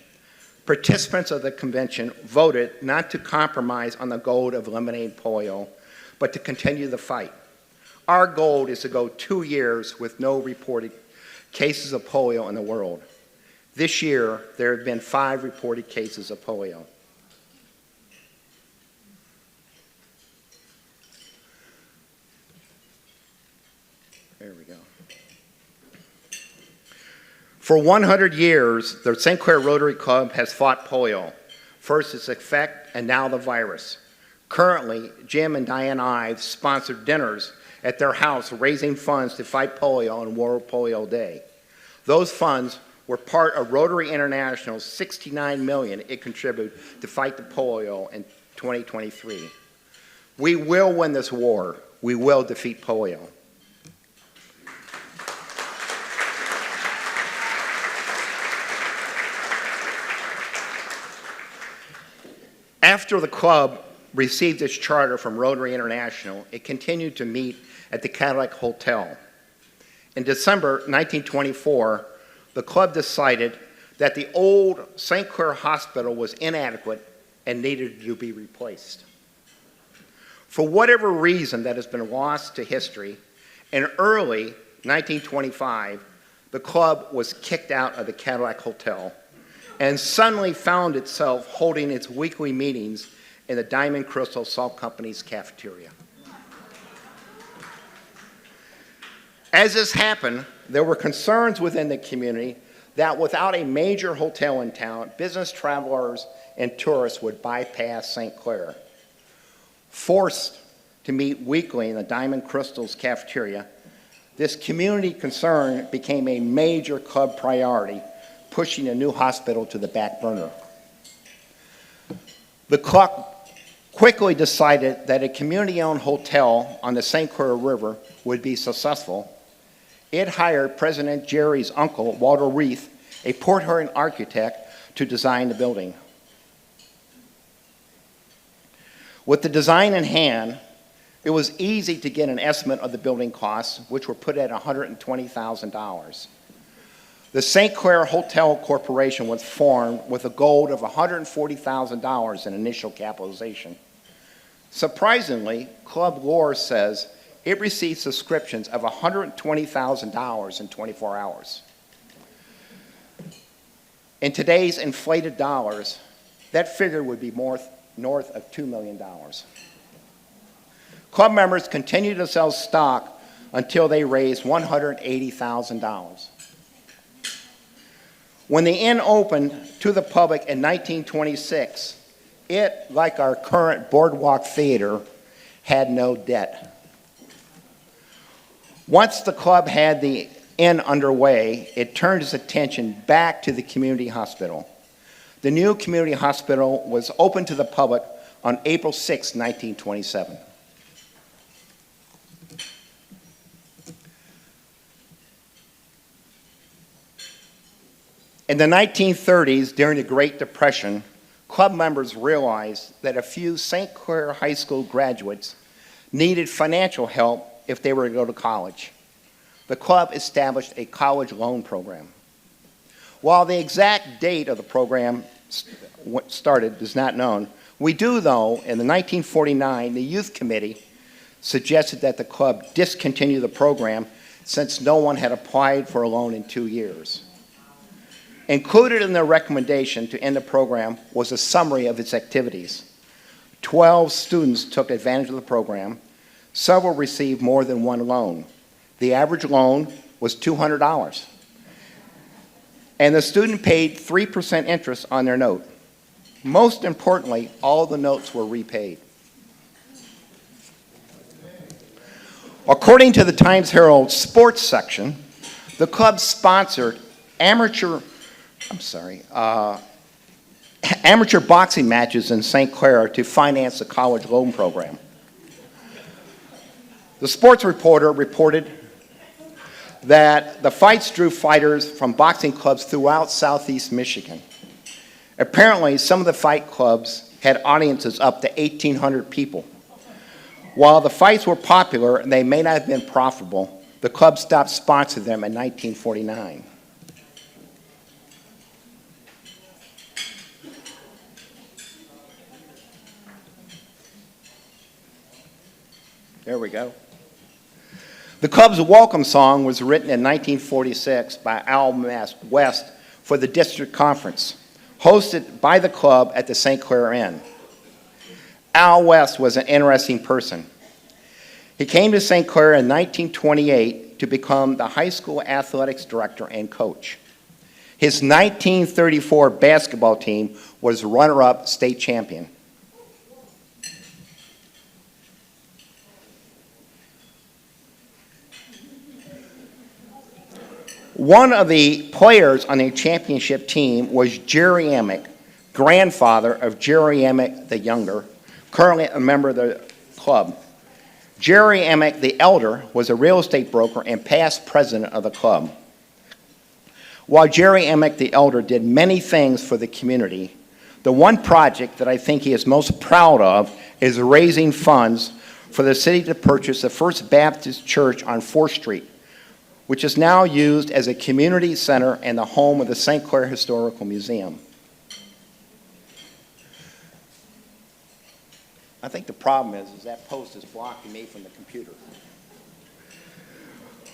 participants of the convention voted not to compromise on the goal of eliminating polio, but to continue the fight. Our goal is to go 2 years with no reported cases of polio in the world. This year, there have been 5 reported cases of polio. There we go. For 100 years, the St.Clair Rotary Club has fought polio. First its effect, and now the virus. Currently, Jim and Diane Ives sponsor dinners at their house, raising funds to fight polio on World Polio Day. Those funds were part of Rotary International's $69 million it contributed to fight the polio in 2023. We will win this war. We will defeat polio. After the club received its charter from Rotary International, it continued to meet at the Cadillac Hotel. In December 1924, the club decided that the old St.Clair Hospital was inadequate and needed to be replaced. For whatever reason that has been lost to history, in early 1925, the club was kicked out of the Cadillac Hotel and suddenly found itself holding its weekly meetings in the Diamond Crystal Salt Company's cafeteria. As this happened, there were concerns within the community that without a major hotel in town, business travelers and tourists would bypass St. Clair. Forced to meet weekly in the Diamond Crystal's cafeteria, this community concern became a major club priority, pushing a new hospital to the back burner. The club quickly decided that a community-owned hotel on the St.Cair River would be successful. It hired President Jerry's uncle, Walter Reith, a Port Huron architect, to design the building. With the design in hand, it was easy to get an estimate of the building costs, which were put at $120,000. The St. Clair Hotel Corporation was formed with a goal of $140,000 in initial capitalization. Surprisingly, club lore says it received subscriptions of $120,000 in 24 hours. In today's inflated dollars, that figure would be north of $2 million. Club members continued to sell stock until they raised $180,000. When the inn opened to the public in 1926, it, like our current Boardwalk Theater, had no debt. Once the club had the inn underway, it turned its attention back to the community hospital. The new community hospital was opened to the public on April 6, 1927. In the 1930s, during the Great Depression, club members realized that a few St. Clair High School graduates needed financial help if they were to go to college. The club established a college loan program. While the exact date of the program started is not known, we do know in 1949, the youth committee suggested that the club discontinue the program since no one had applied for a loan in 2 years. Included in their recommendation to end the program was a summary of its activities. 12 students took advantage of the program. Several received more than one loan. The average loan was $200. And the student paid 3% interest on their note. Most importantly, all the notes were repaid. According to the Times-Herald sports section, the club sponsored amateur boxing matches in St. Clair to finance the college loan program. The sports reporter reported that the fights drew fighters from boxing clubs throughout southeast Michigan. Apparently, some of the fight clubs had audiences up to 1,800 people. While the fights were popular and they may not have been profitable, the club stopped sponsoring them in 1949. There we go. The club's welcome song was written in 1946 by Al West for the district conference, hosted by the club at the St. Clair Inn. Al West was an interesting person. He came to St. Clair in 1928 to become the high school athletics director and coach. His 1934 basketball team was runner-up state champion. One of the players on the championship team was Jerry Amick, grandfather of Jerry Amick the Younger, currently a member of the club. Jerry Amick the Elder was a real estate broker and past president of the club. While Jerry Amick the Elder did many things for the community, The one project that I think he is most proud of is raising funds for the city to purchase the First Baptist Church on 4th Street, which is now used as a community center and the home of the St.Clair Historical Museum. I think the problem is that post is blocking me from the computer.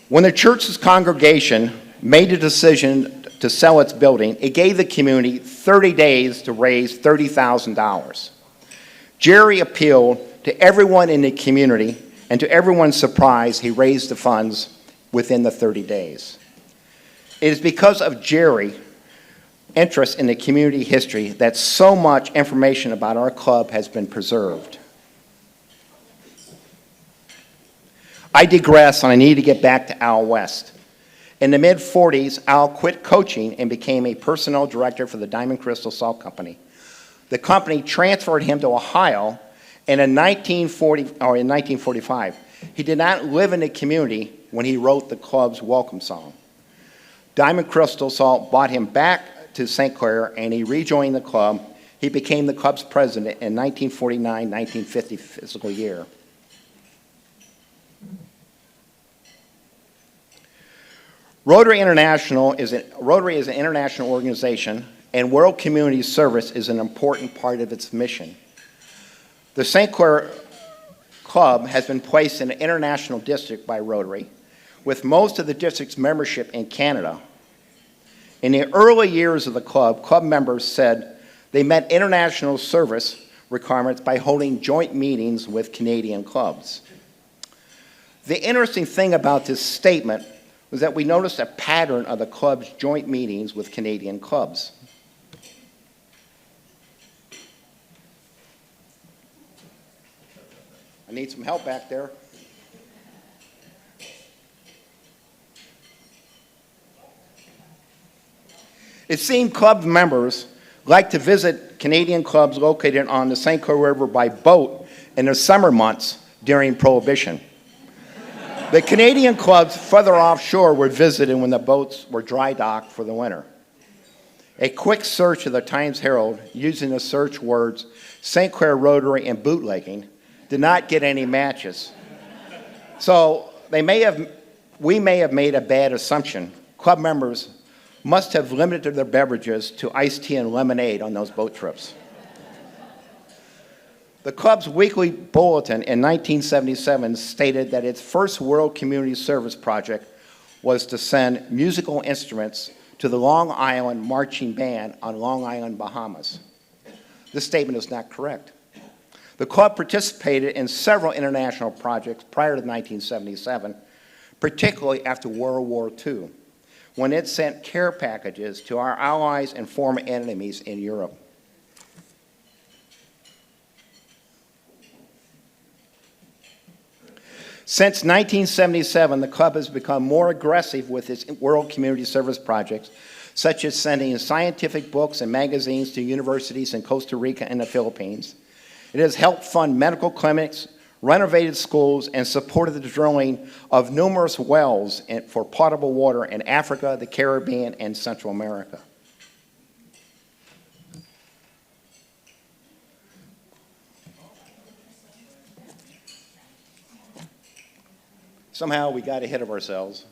When the church's congregation made the decision to sell its building, it gave the community 30 days to raise $30,000. Jerry appealed to everyone in the community, and to everyone's surprise, he raised the funds within the 30 days. It is because of Jerry's interest in the community history that so much information about our club has been preserved. I digress, and I need to get back to Al West. In the mid-40s, Al quit coaching and became a personnel director for the Diamond Crystal Salt Company. The company transferred him to Ohio, and in 1945, he did not live in the community when he wrote the club's welcome song. Diamond Crystal Salt brought him back to St. Clair, and he rejoined the club. He became the club's president in 1949-1950 fiscal year. Rotary is an international organization, and World Community Service is an important part of its mission. The St.Clair Club has been placed in an international district by Rotary, with most of the district's membership in Canada. In the early years of the club members said they met international service requirements by holding joint meetings with Canadian clubs. The interesting thing about this statement was that we noticed a pattern of the club's joint meetings with Canadian clubs. I need some help back there. It seemed club members liked to visit Canadian clubs located on the St.Cair River by boat in the summer months during Prohibition. The Canadian clubs further offshore were visited when the boats were dry docked for the winter. A quick search of the Times-Herald using the search words St.Clair Rotary and bootlegging did not get any matches. So we may have made a bad assumption. Club members must have limited their beverages to iced tea and lemonade on those boat trips. The club's weekly bulletin in 1977 stated that its first World Community Service project was to send musical instruments to the Long Island Marching Band on Long Island, Bahamas. This statement is not correct. The club participated in several international projects prior to 1977, particularly after World War II, when it sent care packages to our allies and former enemies in Europe. Since 1977, the club has become more aggressive with its World Community Service projects, such as sending scientific books and magazines to universities in Costa Rica and the Philippines. It has helped fund medical clinics, renovated schools, and supported the drilling of numerous wells for potable water in Africa, the Caribbean, and Central America. Somehow we got ahead of ourselves.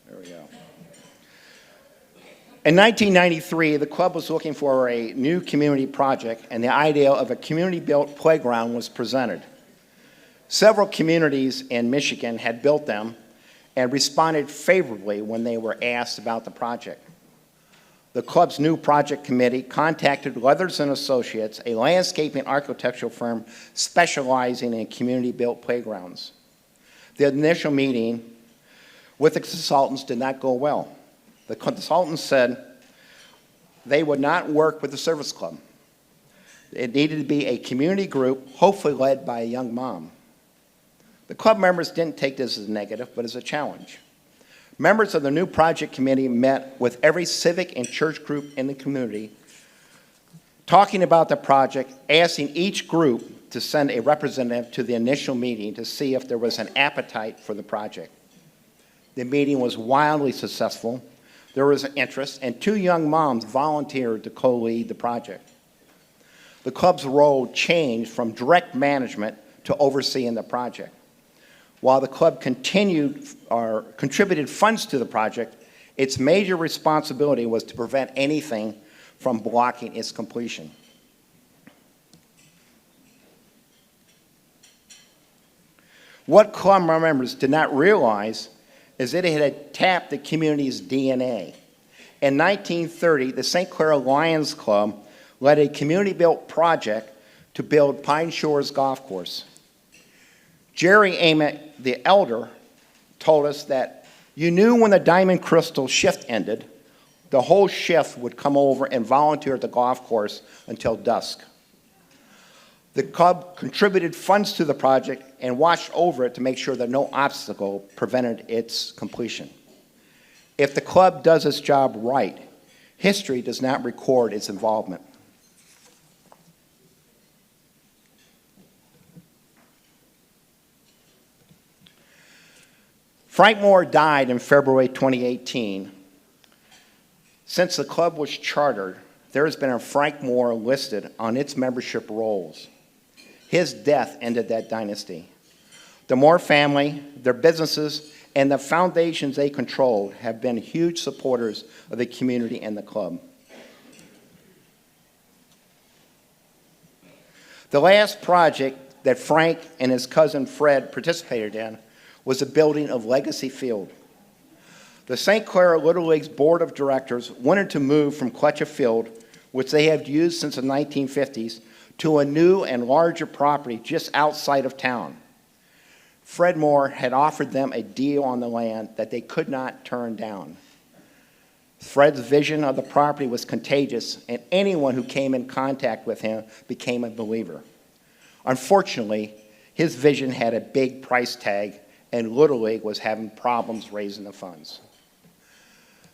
There we go. In 1993, the club was looking for a new community project, and the idea of a community-built playground was presented. Several communities in Michigan had built them and responded favorably when they were asked about the project. The club's new project committee contacted Leathers & Associates, a landscaping architectural firm specializing in community-built playgrounds. The initial meeting with the consultants did not go well. The consultants said they would not work with the service club. It needed to be a community group, hopefully led by a young mom. The club members didn't take this as a negative, but as a challenge. Members of the new project committee met with every civic and church group in the community, talking about the project, asking each group to send a representative to the initial meeting to see if there was an appetite for the project. The meeting was wildly successful. There was an interest, and 2 young moms volunteered to co-lead the project. The club's role changed from direct management to overseeing the project. While the club contributed funds to the project, its major responsibility was to prevent anything from blocking its completion. What club members did not realize is that it had tapped the community's DNA. In 1930, the St.Clair Lions Club led a community-built project to build Pine Shores Golf Course. Jerry Ament, the elder, told us that you knew when the Diamond Crystal shift ended, the whole shift would come over and volunteer at the golf course until dusk. The club contributed funds to the project and watched over it to make sure that no obstacle prevented its completion. If the club does its job right, history does not record its involvement. Frank Moore died in February 2018. Since the club was chartered, there has been a Frank Moore listed on its membership rolls. His death ended that dynasty. The Moore family, their businesses, and the foundations they controlled have been huge supporters of the community and the club. The last project that Frank and his cousin Fred participated in was the building of Legacy Field. The St.Clair Little League's Board of Directors wanted to move from Clutcha Field, which they have used since the 1950s, to a new and larger property just outside of town. Fred Moore had offered them a deal on the land that they could not turn down. Fred's vision of the property was contagious, and anyone who came in contact with him became a believer. Unfortunately, his vision had a big price tag, and Little League was having problems raising the funds.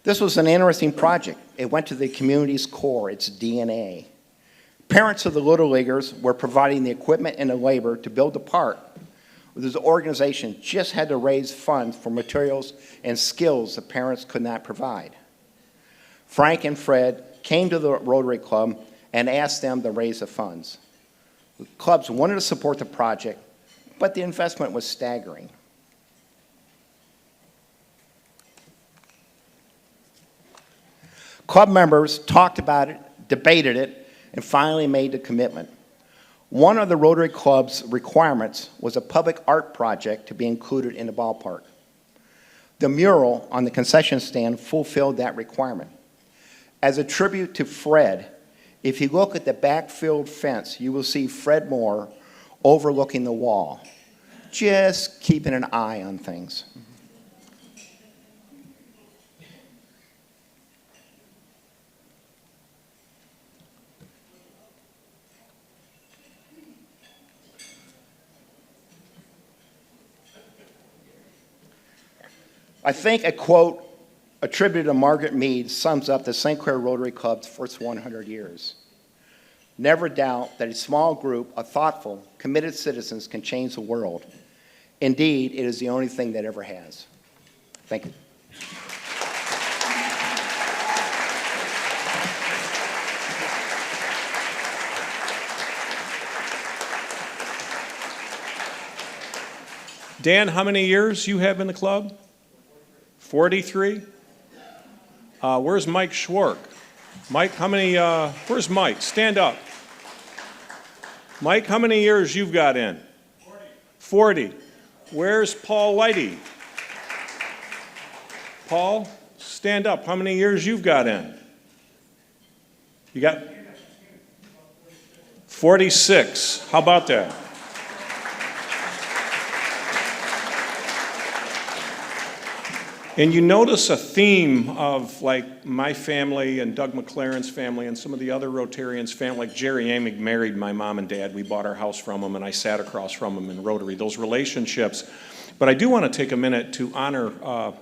This was an interesting project. It went to the community's core, its DNA. Parents of the Little Leaguers were providing the equipment and the labor to build the park. This organization just had to raise funds for materials and skills the parents could not provide. Frank and Fred came to the Rotary Club and asked them to raise the funds. The clubs wanted to support the project, but the investment was staggering. Club members talked about it, debated it, and finally made the commitment. One of the Rotary Club's requirements was a public art project to be included in the ballpark. The mural on the concession stand fulfilled that requirement. As a tribute to Fred, if you look at the backfield fence, you will see Fred Moore overlooking the wall, just keeping an eye on things. I think a quote attributed to Margaret Mead sums up the St.Cair Rotary Club's first 100 years. Never doubt that a small group of thoughtful, committed citizens can change the world. Indeed, it is the only thing that ever has. Thank you. Dan, how many years you have in the club? 43? Where's Mike Schwark? Mike, how many, where's Mike? Stand up. Mike, how many years you've got in? 40. Where's Paul Whitey? Paul, stand up. How many years you've got in? You got 46. How about that? And you notice a theme of like my family and Doug McLaren's family and some of the other Rotarians' family, like Jerry Amig married my mom and dad. We bought our house from him and I sat across from him in Rotary, those relationships. But I do want to take a minute to honor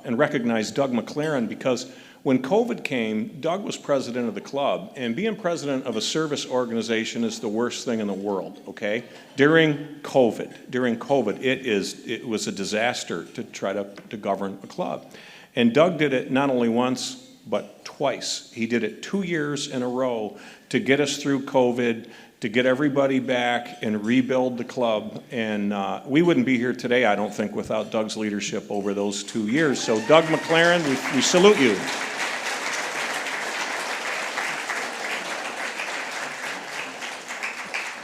and recognize Doug McLaren because When COVID came, Doug was president of the club, and being president of a service organization is the worst thing in the world, okay? During COVID, it was a disaster to try to govern a club. And Doug did it not only once, but twice. He did it 2 years in a row to get us through COVID, to get everybody back and rebuild the club. And we wouldn't be here today, I don't think, without Doug's leadership over those 2 years. So Doug McLaren, we salute you.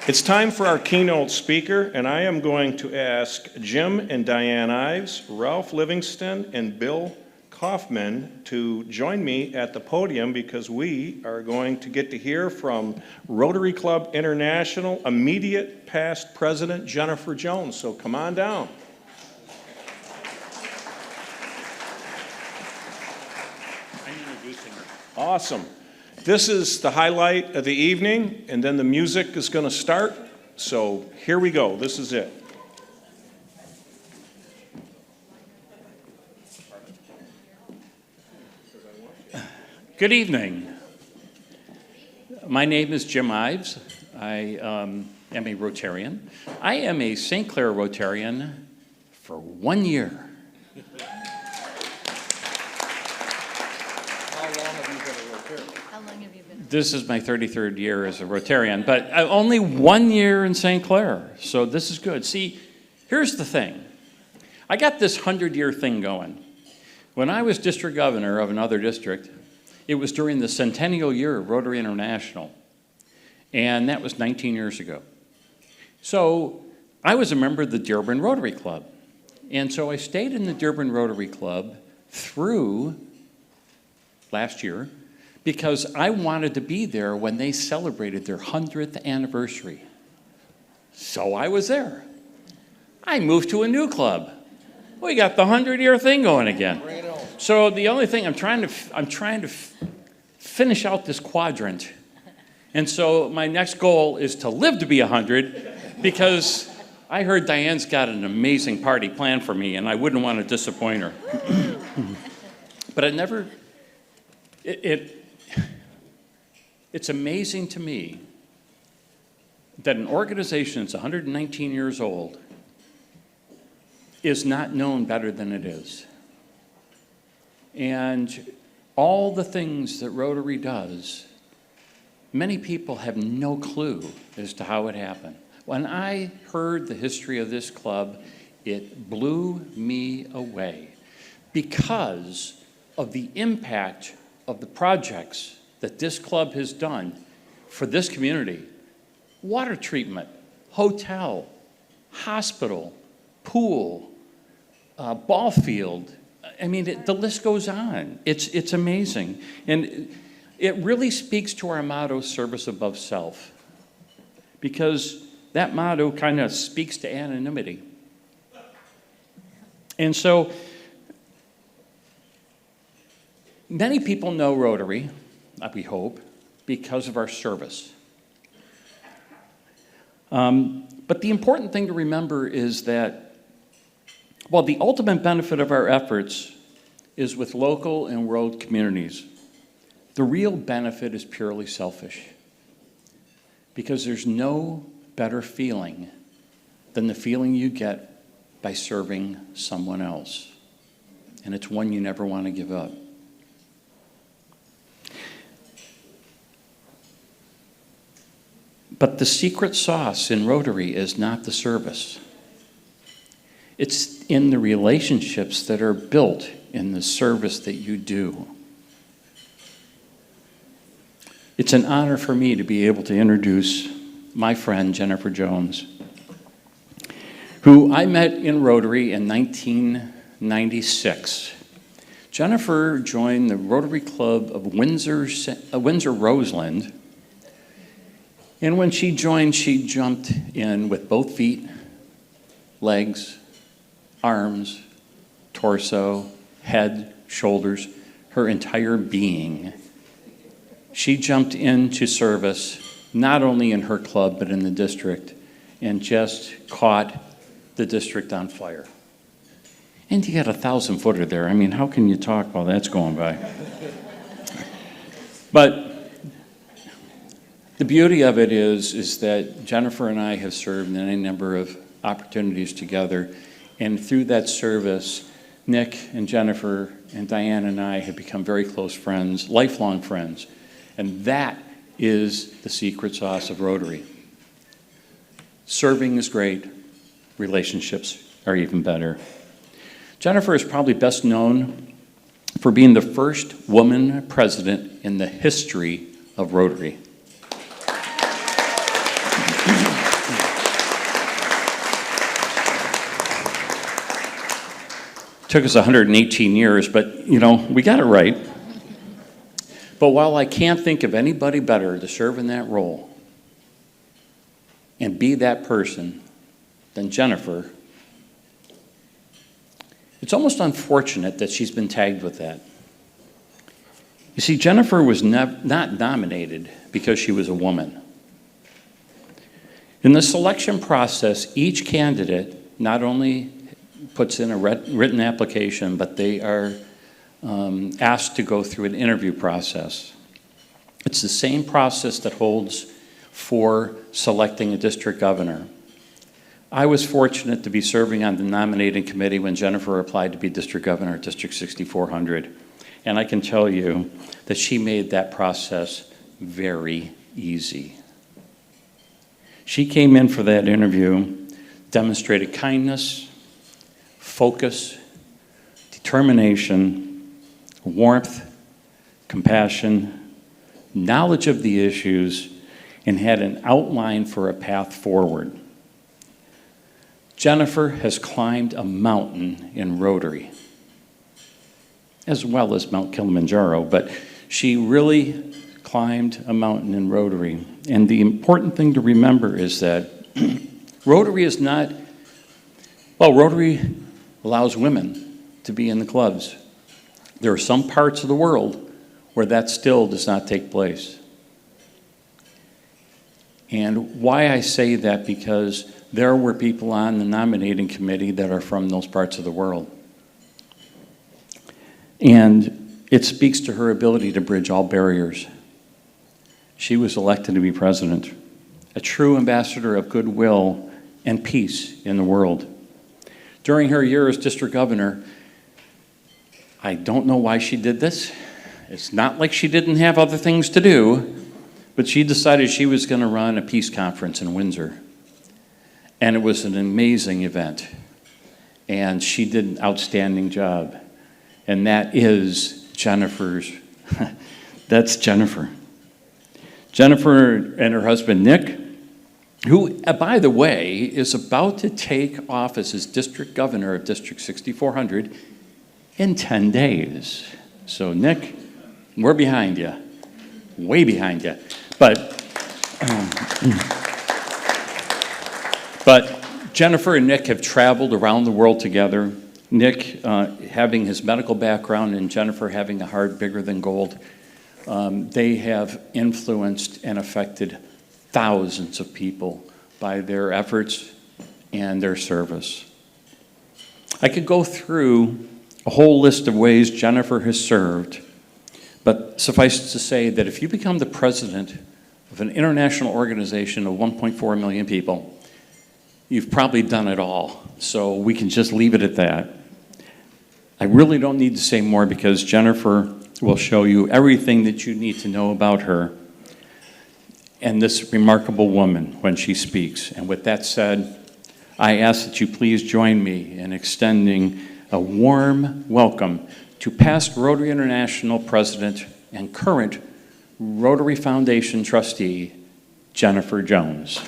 It's time for our keynote speaker, and I am going to ask Jim and Diane Ives, Ralph Livingston, and Bill Kaufman to join me at the podium because we are going to get to hear from Rotary Club International immediate past president Jennifer Jones. So come on down. I'm introducing her. Awesome. This is the highlight of the evening, and then the music is going to start. So here we go. This is it. Good evening. My name is Jim Ives. I am a Rotarian. I am a St.Clair Rotarian for 1 year. This is my 33rd year as a Rotarian, but only 1 year in St.Clair, so this is good. See, here's the thing. I got this 100-year thing going. When I was district governor of another district, it was during the centennial year of Rotary International, and that was 19 years ago. So I was a member of the Dearborn Rotary Club, and so I stayed in the Dearborn Rotary Club through last year, because I wanted to be there when they celebrated their 100th anniversary. So I was there. I moved to a new club. We got the 100-year thing going again. So the only thing I'm trying to finish out this quadrant. And so my next goal is to live to be 100 because I heard Diane's got an amazing party planned for me and I wouldn't want to disappoint her. But it's amazing to me that an organization that's 119 years old is not known better than it is. And all the things that Rotary does, many people have no clue as to how it happened. When I heard the history of this club, it blew me away because of the impact of the projects that this club has done for this community. Water treatment, hotel, hospital, pool, ball field. I mean, the list goes on. It's amazing. And it really speaks to our motto, service above self, because that motto kind of speaks to anonymity. And so many people know Rotary, we hope, because of our service. But the important thing to remember is that while the ultimate benefit of our efforts is with local and world communities, the real benefit is purely selfish. Because there's no better feeling than the feeling you get by serving someone else. And it's one you never want to give up. But the secret sauce in Rotary is not the service. It's in the relationships that are built in the service that you do. It's an honor for me to be able to introduce my friend Jennifer Jones, who I met in Rotary in 1996. Jennifer joined the Rotary Club of Windsor Roseland. And when she joined, she jumped in with both feet, legs, arms, torso, head, shoulders, her entire being. She jumped into service, not only in her club, but in the district, and just caught the district on fire. And you got a 1,000-footer there. I mean, how can you talk while that's going by? But the beauty of it is that Jennifer and I have served in any number of opportunities together, and through that service, Nick and Jennifer and Diane and I have become very close friends, lifelong friends, and that is the secret sauce of Rotary. Serving is great, relationships are even better. Jennifer is probably best known for being the first woman president in the history of Rotary. Took us 118 years, but we got it right. But while I can't think of anybody better to serve in that role and be that person than Jennifer, it's almost unfortunate that she's been tagged with that. You see, Jennifer was not nominated because she was a woman. In the selection process, each candidate not only puts in a written application, but they are asked to go through an interview process. It's the same process that holds for selecting a district governor. I was fortunate to be serving on the nominating committee when Jennifer applied to be district governor at District 6400. And I can tell you that she made that process very easy. She came in for that interview, demonstrated kindness, focus, determination, warmth, compassion, knowledge of the issues, and had an outline for a path forward. Jennifer has climbed a mountain in Rotary, as well as Mount Kilimanjaro, but she really climbed a mountain in Rotary. And the important thing to remember is that Rotary is not, well, Rotary allows women to be in the clubs. There are some parts of the world where that still does not take place. And why I say that, because there were people on the nominating committee that are from those parts of the world. And it speaks to her ability to bridge all barriers. She was elected to be president, a true ambassador of goodwill and peace in the world. During her year as district governor, I don't know why she did this. It's not like she didn't have other things to do, but she decided she was going to run a peace conference in Windsor. And it was an amazing event. And she did an outstanding job. And that is Jennifer's, that's Jennifer. Jennifer and her husband, Nick, who, by the way, is about to take office as district governor of District 6400 in 10 days. So, Nick, we're behind you, way behind you. But Jennifer and Nick have traveled around the world together. Nick having his medical background and Jennifer having a heart bigger than gold. They have influenced and affected thousands of people by their efforts and their service. I could go through a whole list of ways Jennifer has served, but suffice to say that if you become the president of an international organization of 1.4 million people, you've probably done it all. So we can just leave it at that. I really don't need to say more because Jennifer will show you everything that you need to know about her and this remarkable woman when she speaks. And with that said, I ask that you please join me in extending a warm welcome to past Rotary International President and current Rotary Foundation trustee, Jennifer Jones.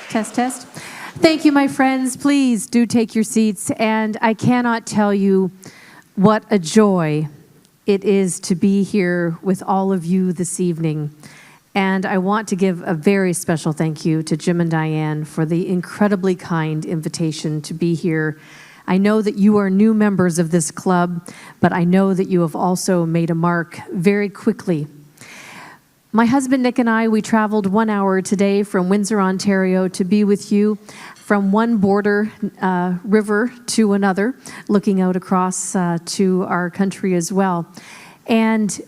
Test, test. Thank you, my friends. Please do take your seats. And I cannot tell you what a joy it is to be here with all of you this evening. And I want to give a very special thank you to Jim and Diane for the incredibly kind invitation to be here. I know that you are new members of this club, but I know that you have also made a mark very quickly. My husband Nick and I, we traveled 1 hour today from Windsor, Ontario to be with you from one border river to another, looking out across to our country as well. And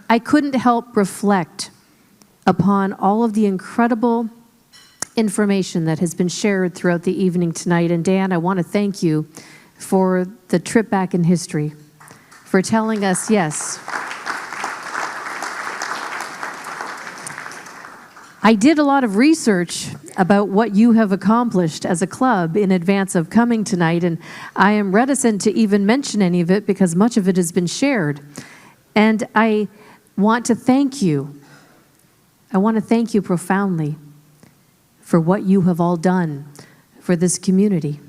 I couldn't help reflect upon all of the incredible information that has been shared throughout the evening tonight. And Dan, I want to thank you for the trip back in history, for telling us, yes, I did a lot of research about what you have accomplished as a club in advance of coming tonight, and I am reticent to even mention any of it because much of it has been shared. And I want to thank you. I want to thank you profoundly for what you have all done for this community,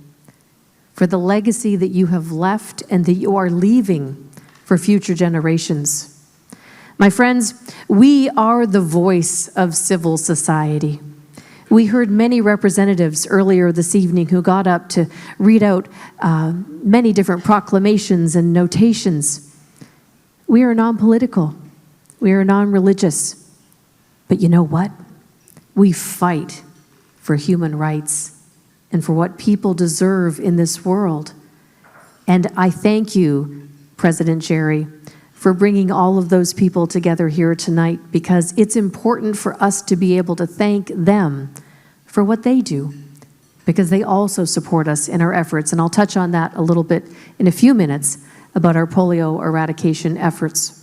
for the legacy that you have left and that you are leaving for future generations. My friends, we are the voice of civil society. We heard many representatives earlier this evening who got up to read out many different proclamations and notations. We are non-political. We are non-religious. But you know what? We fight for human rights and for what people deserve in this world. And I thank you, President Jerry, for bringing all of those people together here tonight, because it's important for us to be able to thank them for what they do, because they also support us in our efforts. And I'll touch on that a little bit in a few minutes about our polio eradication efforts.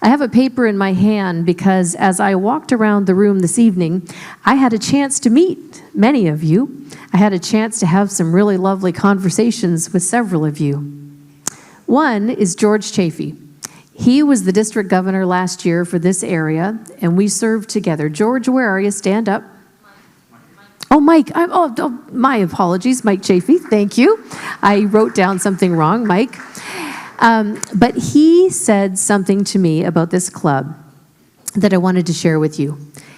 I have a paper in my hand because as I walked around the room this evening, I had a chance to meet many of you. I had a chance to have some really lovely conversations with several of you. One is George Chafee. He was the district governor last year for this area, and we served together. George, where are you? Stand up. Oh, Mike. My apologies, Mike Chafee. Thank you. I wrote down something wrong, Mike. But he said something to me about this club that I wanted to share with you.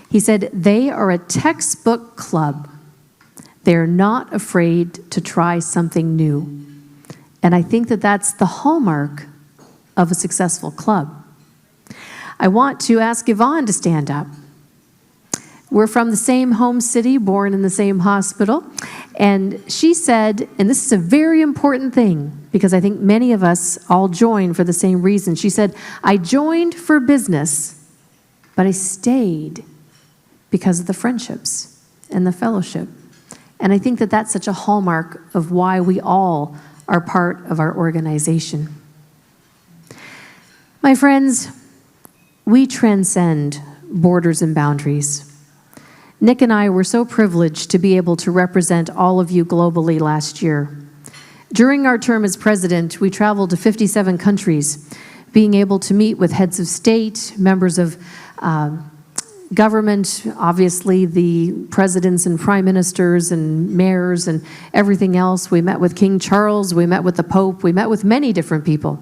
He said, they are a textbook club. They're not afraid to try something new. And I think that that's the hallmark of a successful club. I want to ask Yvonne to stand up. We're from the same home city, born in the same hospital. And she said, and this is a very important thing because I think many of us all join for the same reason. She said, I joined for business, but I stayed because of the friendships and the fellowship. And I think that that's such a hallmark of why we all are part of our organization. My friends, we transcend borders and boundaries. Nick and I were so privileged to be able to represent all of you globally last year. During our term as president, we traveled to 57 countries, being able to meet with heads of state, members of government, obviously the presidents and prime ministers and mayors and everything else. We met with King Charles, we met with the Pope, we met with many different people.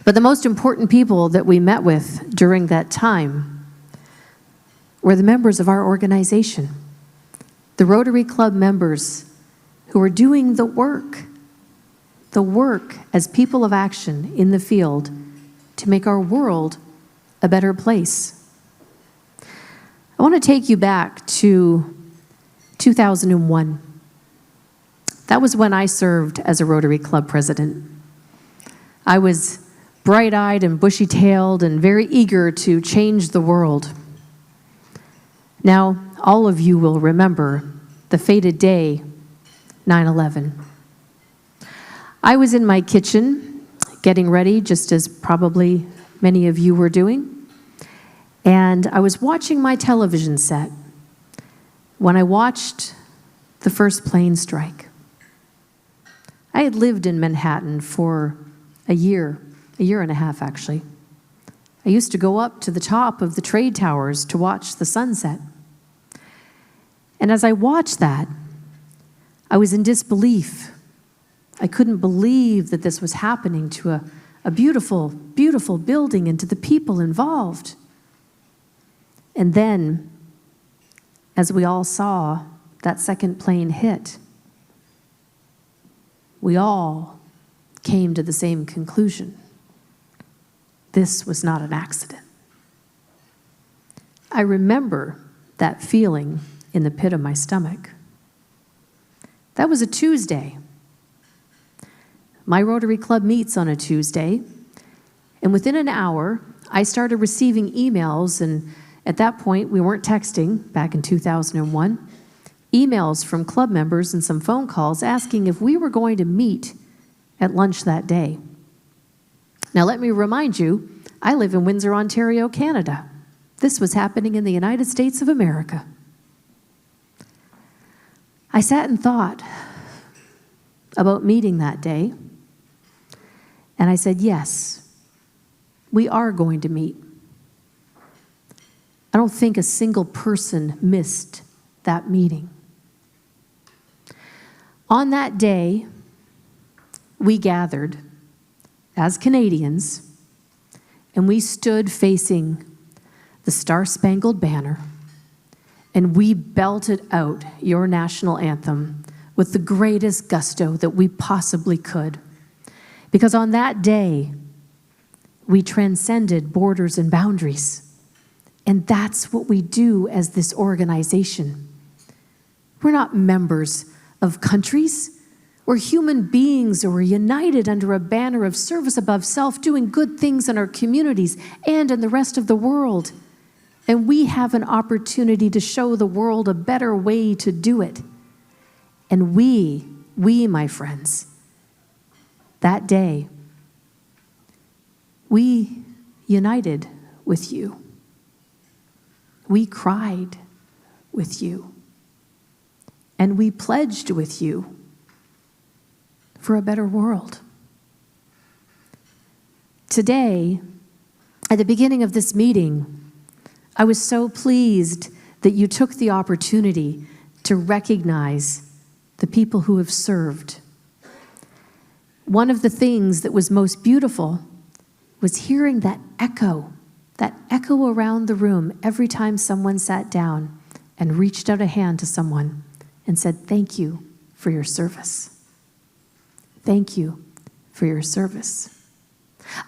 But the most important people that we met with during that time were the members of our organization, the Rotary Club members who are doing the work as people of action in the field to make our world a better place. I want to take you back to 2001. That was when I served as a Rotary Club president. I was bright-eyed and bushy-tailed and very eager to change the world. Now, all of you will remember the fated day, 9/11. I was in my kitchen getting ready, just as probably many of you were doing, and I was watching my television set when I watched the first plane strike. I had lived in Manhattan for a year and a half actually. I used to go up to the top of the trade towers to watch the sunset. And as I watched that, I was in disbelief. I couldn't believe that this was happening to a beautiful, beautiful building and to the people involved. And then, as we all saw that second plane hit, we all came to the same conclusion. This was not an accident. I remember that feeling in the pit of my stomach. That was a Tuesday. My Rotary Club meets on a Tuesday, and within an hour, I started receiving emails, and at that point, we weren't texting back in 2001, emails from club members and some phone calls asking if we were going to meet at lunch that day. Now, let me remind you, I live in Windsor, Ontario, Canada. This was happening in the United States of America. I sat and thought about meeting that day, and I said, yes, we are going to meet. I don't think a single person missed that meeting. On that day, we gathered as Canadians, and we stood facing the Star-Spangled Banner, and we belted out your national anthem with the greatest gusto that we possibly could. Because on that day, we transcended borders and boundaries. And that's what we do as this organization. We're not members of countries. We're human beings who are united under a banner of service above self, doing good things in our communities and in the rest of the world. And we have an opportunity to show the world a better way to do it. And we, my friends, that day, we united with you. We cried with you. And we pledged with you for a better world. Today, at the beginning of this meeting, I was so pleased that you took the opportunity to recognize the people who have served. One of the things that was most beautiful was hearing that echo around the room every time someone sat down and reached out a hand to someone and said, thank you for your service. Thank you for your service.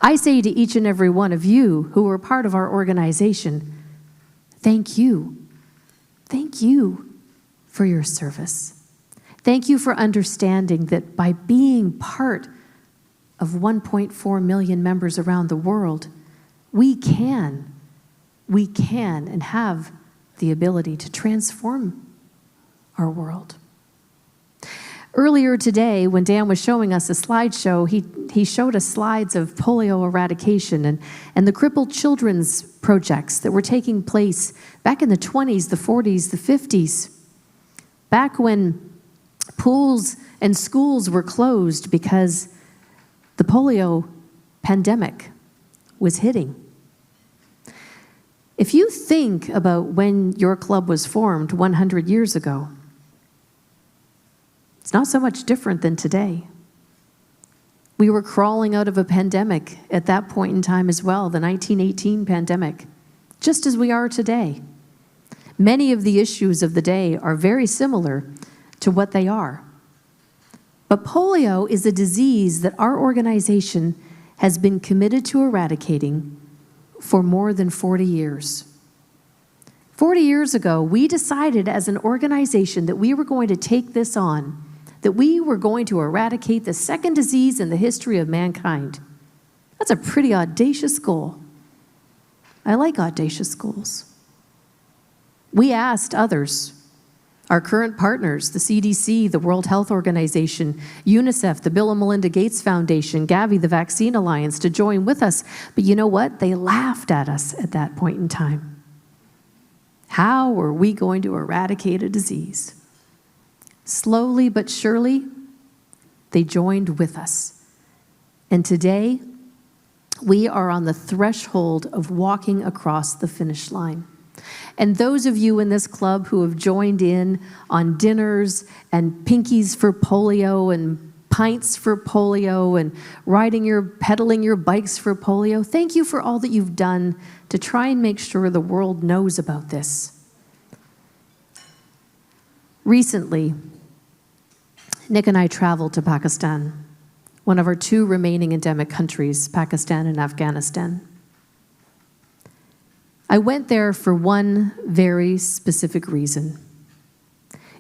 I say to each and every one of you who are part of our organization, thank you. Thank you for your service. Thank you for understanding that by being part of 1.4 million members around the world, we can and have the ability to transform our world. Earlier today, when Dan was showing us a slideshow, he showed us slides of polio eradication and the crippled children's projects that were taking place back in the 20s, the 40s, the 50s, back when pools and schools were closed because the polio pandemic was hitting. If you think about when your club was formed 100 years ago, it's not so much different than today. We were crawling out of a pandemic at that point in time as well, the 1918 pandemic, just as we are today. Many of the issues of the day are very similar to what they are. But polio is a disease that our organization has been committed to eradicating for more than 40 years. 40 years ago, we decided as an organization that we were going to take this on, that we were going to eradicate the second disease in the history of mankind. That's a pretty audacious goal. I like audacious goals. We asked others, our current partners, the CDC, the World Health Organization, UNICEF, the Bill and Melinda Gates Foundation, Gavi, the Vaccine Alliance, to join with us. But you know what? They laughed at us at that point in time. How were we going to eradicate a disease? Slowly but surely, they joined with us. And today, we are on the threshold of walking across the finish line. And those of you in this club who have joined in on dinners and pinkies for polio and pints for polio and pedaling your bikes for polio. Thank you for all that you've done to try and make sure the world knows about this. Recently, Nick and I traveled to Pakistan, one of our 2 remaining endemic countries, Pakistan and Afghanistan. I went there for one very specific reason.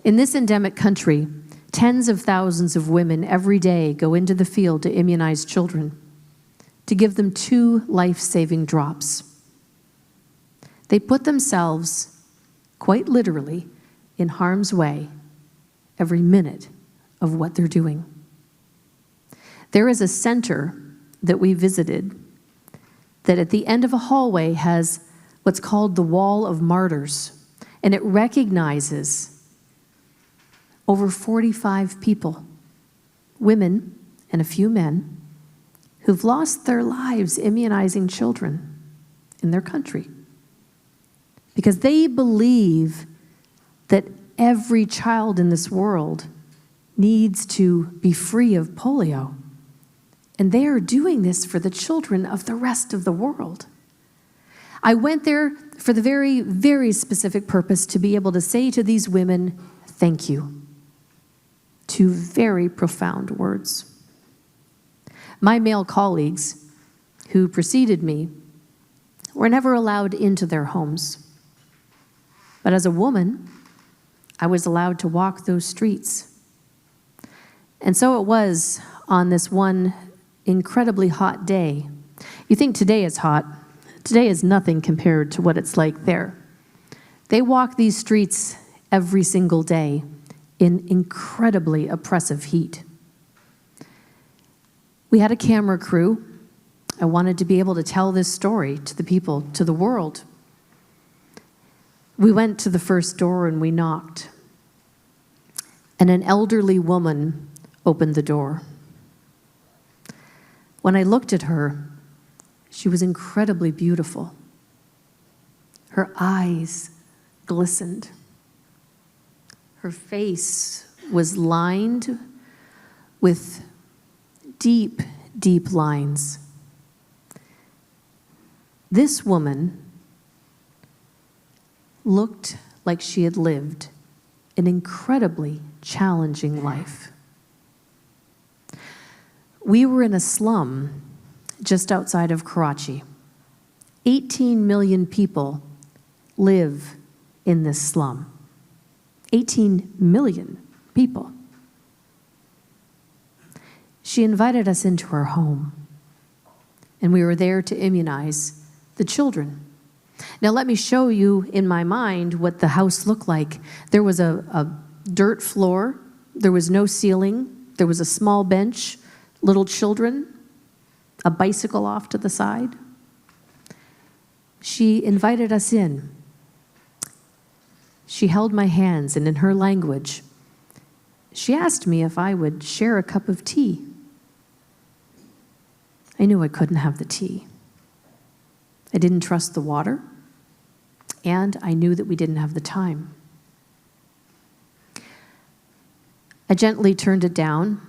In this endemic country, tens of thousands of women every day go into the field to immunize children, to give them 2 life-saving drops. They put themselves, quite literally, in harm's way every minute of what they're doing. There is a center that we visited that at the end of a hallway has what's called the Wall of Martyrs, and it recognizes over 45 people, women and a few men, who've lost their lives immunizing children in their country because they believe that every child in this world needs to be free of polio. And they are doing this for the children of the rest of the world. I went there for the very, very specific purpose to be able to say to these women, thank you. 2 very profound words. My male colleagues who preceded me were never allowed into their homes. But as a woman, I was allowed to walk those streets. And so it was on this one incredibly hot day. You think today is hot. Today is nothing compared to what it's like there. They walk these streets every single day in incredibly oppressive heat. We had a camera crew. I wanted to be able to tell this story to the people, to the world. We went to the first door and we knocked. And an elderly woman opened the door. When I looked at her, she was incredibly beautiful. Her eyes glistened. Her face was lined with deep, deep lines. This woman looked like she had lived an incredibly challenging life. We were in a slum just outside of Karachi. 18 million people live in this slum. 18 million people. She invited us into her home, and we were there to immunize the children. Now let me show you in my mind what the house looked like. There was a dirt floor, there was no ceiling, there was a small bench, little children, a bicycle off to the side. She invited us in. She held my hands, and in her language, she asked me if I would share a cup of tea. I knew I couldn't have the tea. I didn't trust the water, and I knew that we didn't have the time. I gently turned it down,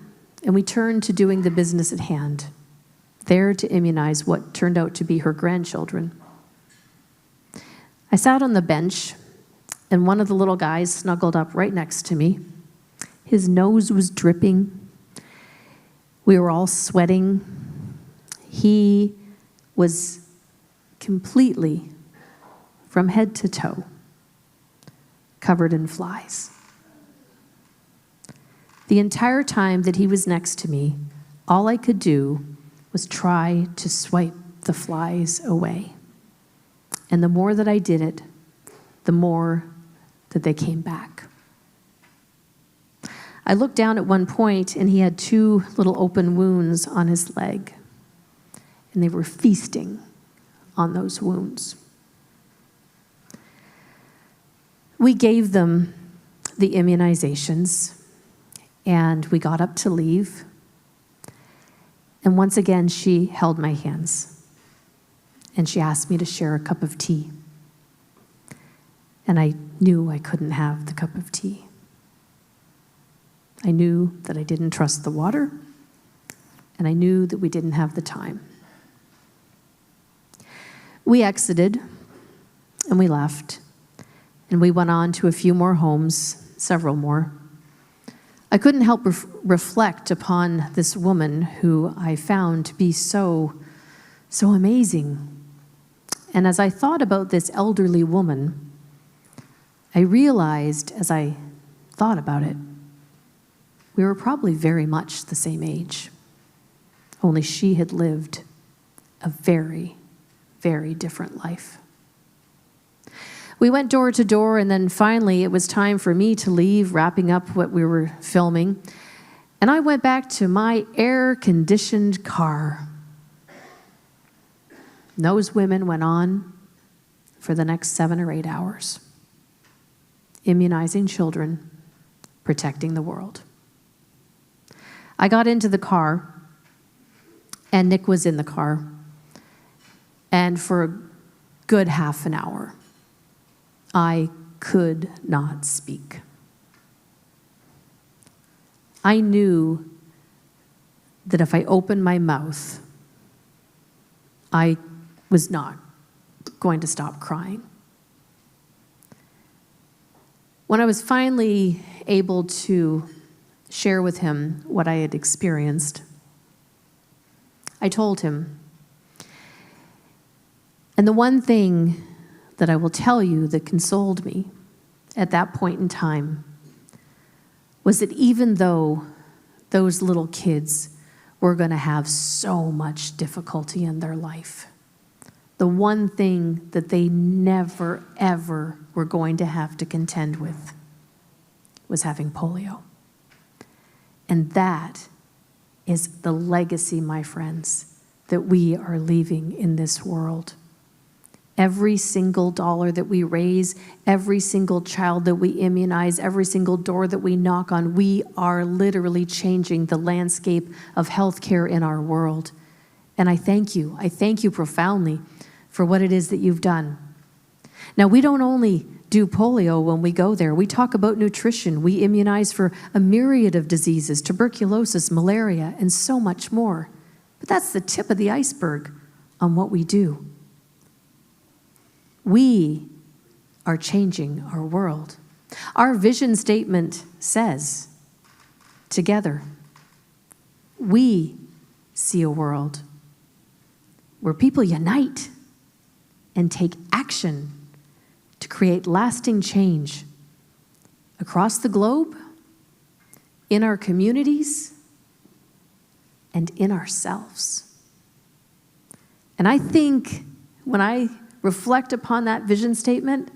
and we turned to doing the business at hand, there to immunize what turned out to be her grandchildren. I sat on the bench, and one of the little guys snuggled up right next to me. His nose was dripping. We were all sweating. He was completely, from head to toe, covered in flies. The entire time that he was next to me, all I could do was try to swipe the flies away. And the more that I did it, the more that they came back. I looked down at one point, and he had 2 little open wounds on his leg, and they were feasting on those wounds. We gave them the immunizations, and we got up to leave. And once again, she held my hands, and she asked me to share a cup of tea. And I knew I couldn't have the cup of tea. I knew that I didn't trust the water, and I knew that we didn't have the time. We exited, and we left, and we went on to a few more homes, several more. I couldn't help reflect upon this woman who I found to be so amazing. And as I thought about this elderly woman, I realized as I thought about it, we were probably very much the same age, only she had lived a very, very different life. We went door to door, and then finally it was time for me to leave, wrapping up what we were filming. And I went back to my air-conditioned car. Those women went on for the next 7 or 8 hours, immunizing children, protecting the world. I got into the car, and Nick was in the car, and for a good half an hour, I could not speak. I knew that if I opened my mouth, I was not going to stop crying. When I was finally able to share with him what I had experienced, I told him. And the one thing that I will tell you that consoled me at that point in time was that even though those little kids were going to have so much difficulty in their life, the one thing that they never, ever were going to have to contend with was having polio. And that is the legacy, my friends, that we are leaving in this world. Every single dollar that we raise, every single child that we immunize, every single door that we knock on, we are literally changing the landscape of healthcare in our world. And I thank you profoundly for what it is that you've done. Now, we don't only do polio when we go there. We talk about nutrition. We immunize for a myriad of diseases, tuberculosis, malaria, and so much more. But that's the tip of the iceberg on what we do. We are changing our world. Our vision statement says, together, we see a world where people unite and take action to create lasting change across the globe, in our communities, and in ourselves. And I think when I reflect upon that vision statement,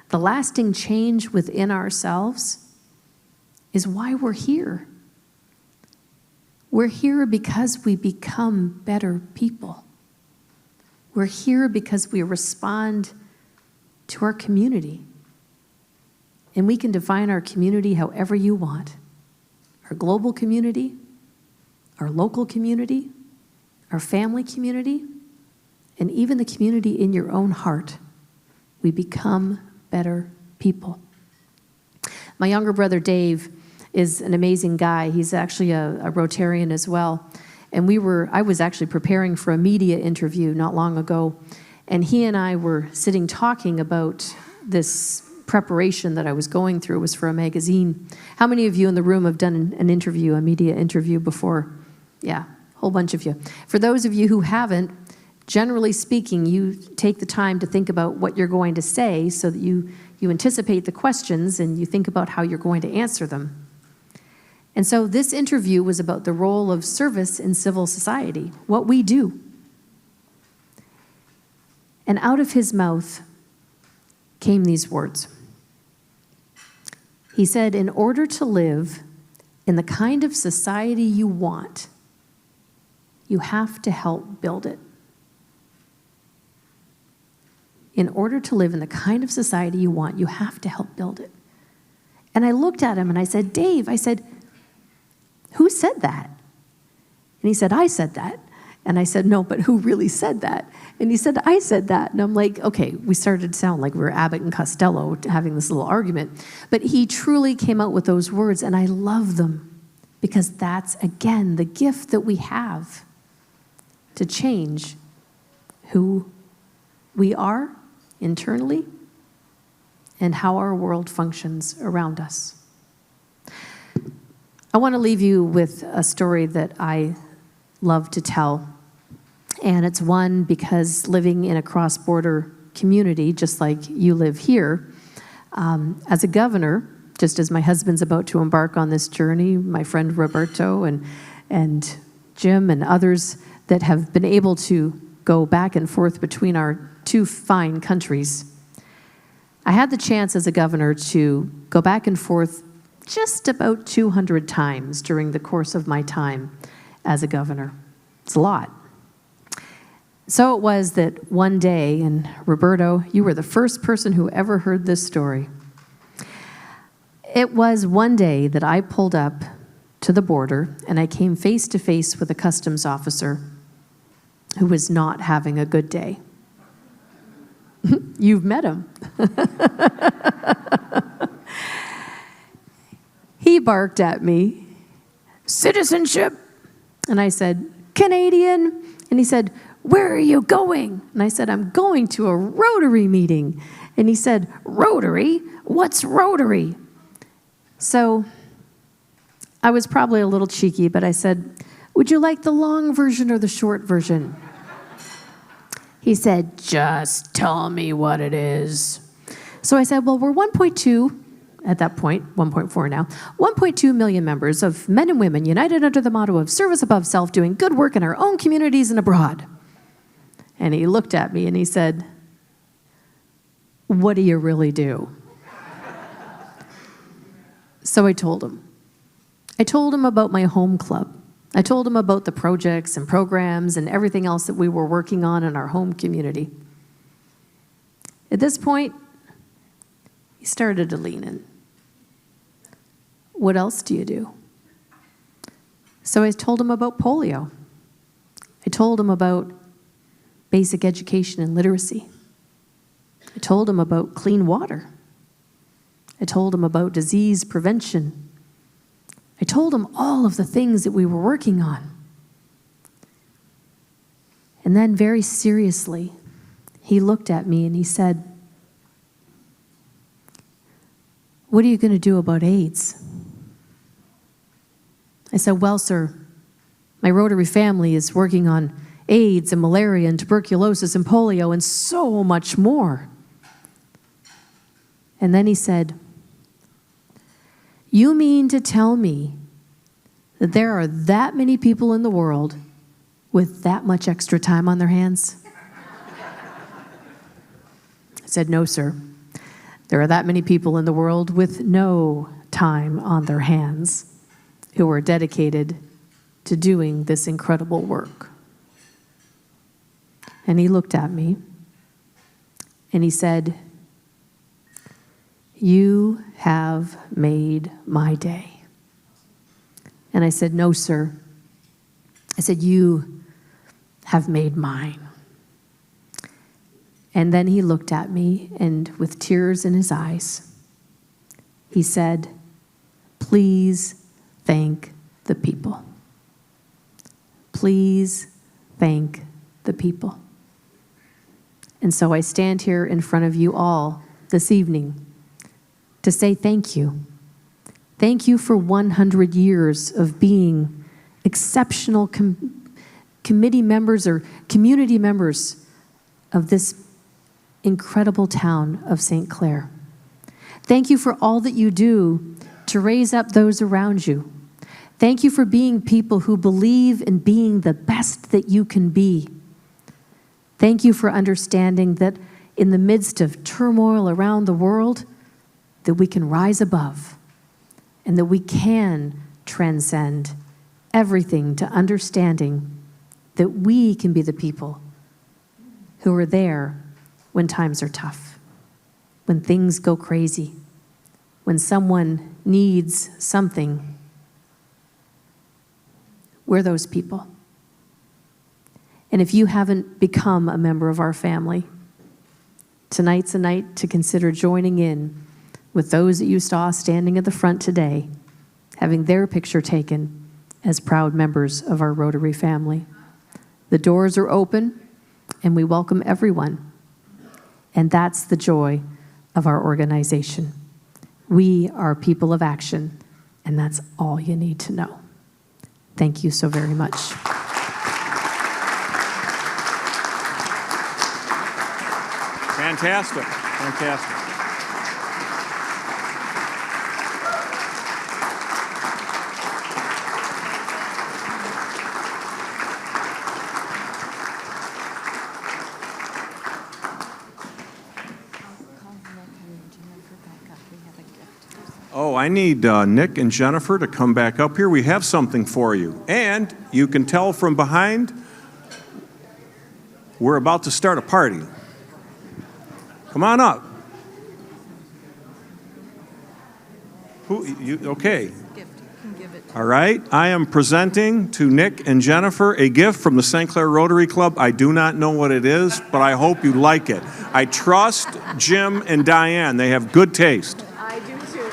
the lasting change within ourselves is why we're here. We're here because we become better people. We're here because we respond to our community. And we can define our community however you want. Our global community, our local community, our family community, and even the community in your own heart. We become better people. My younger brother Dave is an amazing guy. He's actually a Rotarian as well. And I was actually preparing for a media interview not long ago, and he and I were sitting talking about this preparation that I was going through. It was for a magazine. How many of you in the room have done an interview, a media interview before? Yeah, a whole bunch of you. For those of you who haven't, generally speaking, you take the time to think about what you're going to say so that you anticipate the questions and you think about how you're going to answer them. And so this interview was about the role of service in civil society, what we do. And out of his mouth came these words. He said, in order to live in the kind of society you want, you have to help build it. In order to live in the kind of society you want, you have to help build it. And I looked at him and I said, Dave, I said, who said that? And he said, I said that. And I said, no, but who really said that? And he said, I said that. And I'm like, okay, we started to sound like we were Abbott and Costello having this little argument. But he truly came out with those words, and I love them. Because that's, again, the gift that we have to change who we are internally and how our world functions around us. I want to leave you with a story that I love to tell. And it's one because living in a cross-border community, just like you live here, as a governor, just as my husband's about to embark on this journey, my friend Roberto and Jim and others that have been able to go back and forth between our two fine countries, I had the chance as a governor to go back and forth just about 200 times during the course of my time as a governor. It's a lot. So it was that one day, and Roberto, you were the first person who ever heard this story. It was one day that I pulled up to the border and I came face to face with a customs officer who was not having a good day. You've met him. He barked at me, "Citizenship." And I said, "Canadian." And he said, "Where are you going?" And I said, "I'm going to a Rotary meeting." And he said, "Rotary? What's Rotary?" So I was probably a little cheeky, but I said, "Would you like the long version or the short version?" He said, "Just tell me what it is." So I said, "Well, we're 1.2, at that point, 1.4 now, 1.2 million members of men and women united under the motto of service above self, doing good work in our own communities and abroad." And he looked at me and he said, "What do you really do?" So I told him. I told him about my home club. I told him about the projects and programs and everything else that we were working on in our home community. At this point, he started to lean in. "What else do you do?" So I told him about polio. I told him about basic education and literacy. I told him about clean water. I told him about disease prevention. I told him all of the things that we were working on. And then very seriously, he looked at me and he said, "What are you going to do about AIDS?" I said, "Well, sir, my Rotary family is working on AIDS and malaria and tuberculosis and polio and so much more." And then he said, "You mean to tell me that there are that many people in the world with that much extra time on their hands?" I said, "No, sir. There are that many people in the world with no time on their hands who are dedicated to doing this incredible work." And he looked at me and he said, "You have made my day." And I said, "No, sir." I said, "You have made mine." And then he looked at me, and with tears in his eyes, he said, "Please thank the people. Please thank the people." And so I stand here in front of you all this evening to say thank you. Thank you for 100 years of being exceptional committee members or community members of this incredible town of St. Clair. Thank you for all that you do to raise up those around you. Thank you for being people who believe in being the best that you can be. Thank you for understanding that in the midst of turmoil around the world, that we can rise above and that we can transcend everything to understanding that we can be the people who are there when times are tough, when things go crazy, when someone needs something. We're those people. And if you haven't become a member of our family, tonight's a night to consider joining in with those that you saw standing at the front today having their picture taken as proud members of our Rotary family. The doors are open, and we welcome everyone. And that's the joy of our organization. We are people of action, and that's all you need to know. Thank you so very much. Fantastic, fantastic. Oh, I need Nick and Jennifer to come back up here. We have something for you. And you can tell from behind, we're about to start a party. Come on up. Okay. All right. I am presenting to Nick and Jennifer a gift from the St.Clair Rotary Club. I do not know what it is, but I hope you like it. I trust Jim and Diane. They have good taste. I do too.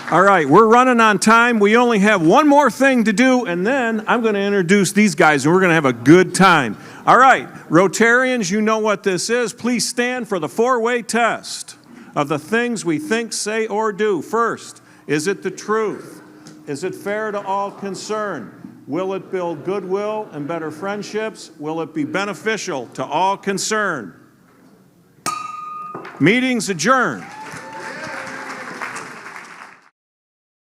All right, we're running on time. We only have one more thing to do, and then I'm going to introduce these guys, and we're going to have a good time. All right, Rotarians, you know what this is. Please stand for the four-way test of the things we think, say, or do. First, is it the truth? Is it fair to all concerned? Will it build goodwill and better friendships? Will it be beneficial to all concerned? Meeting's adjourned.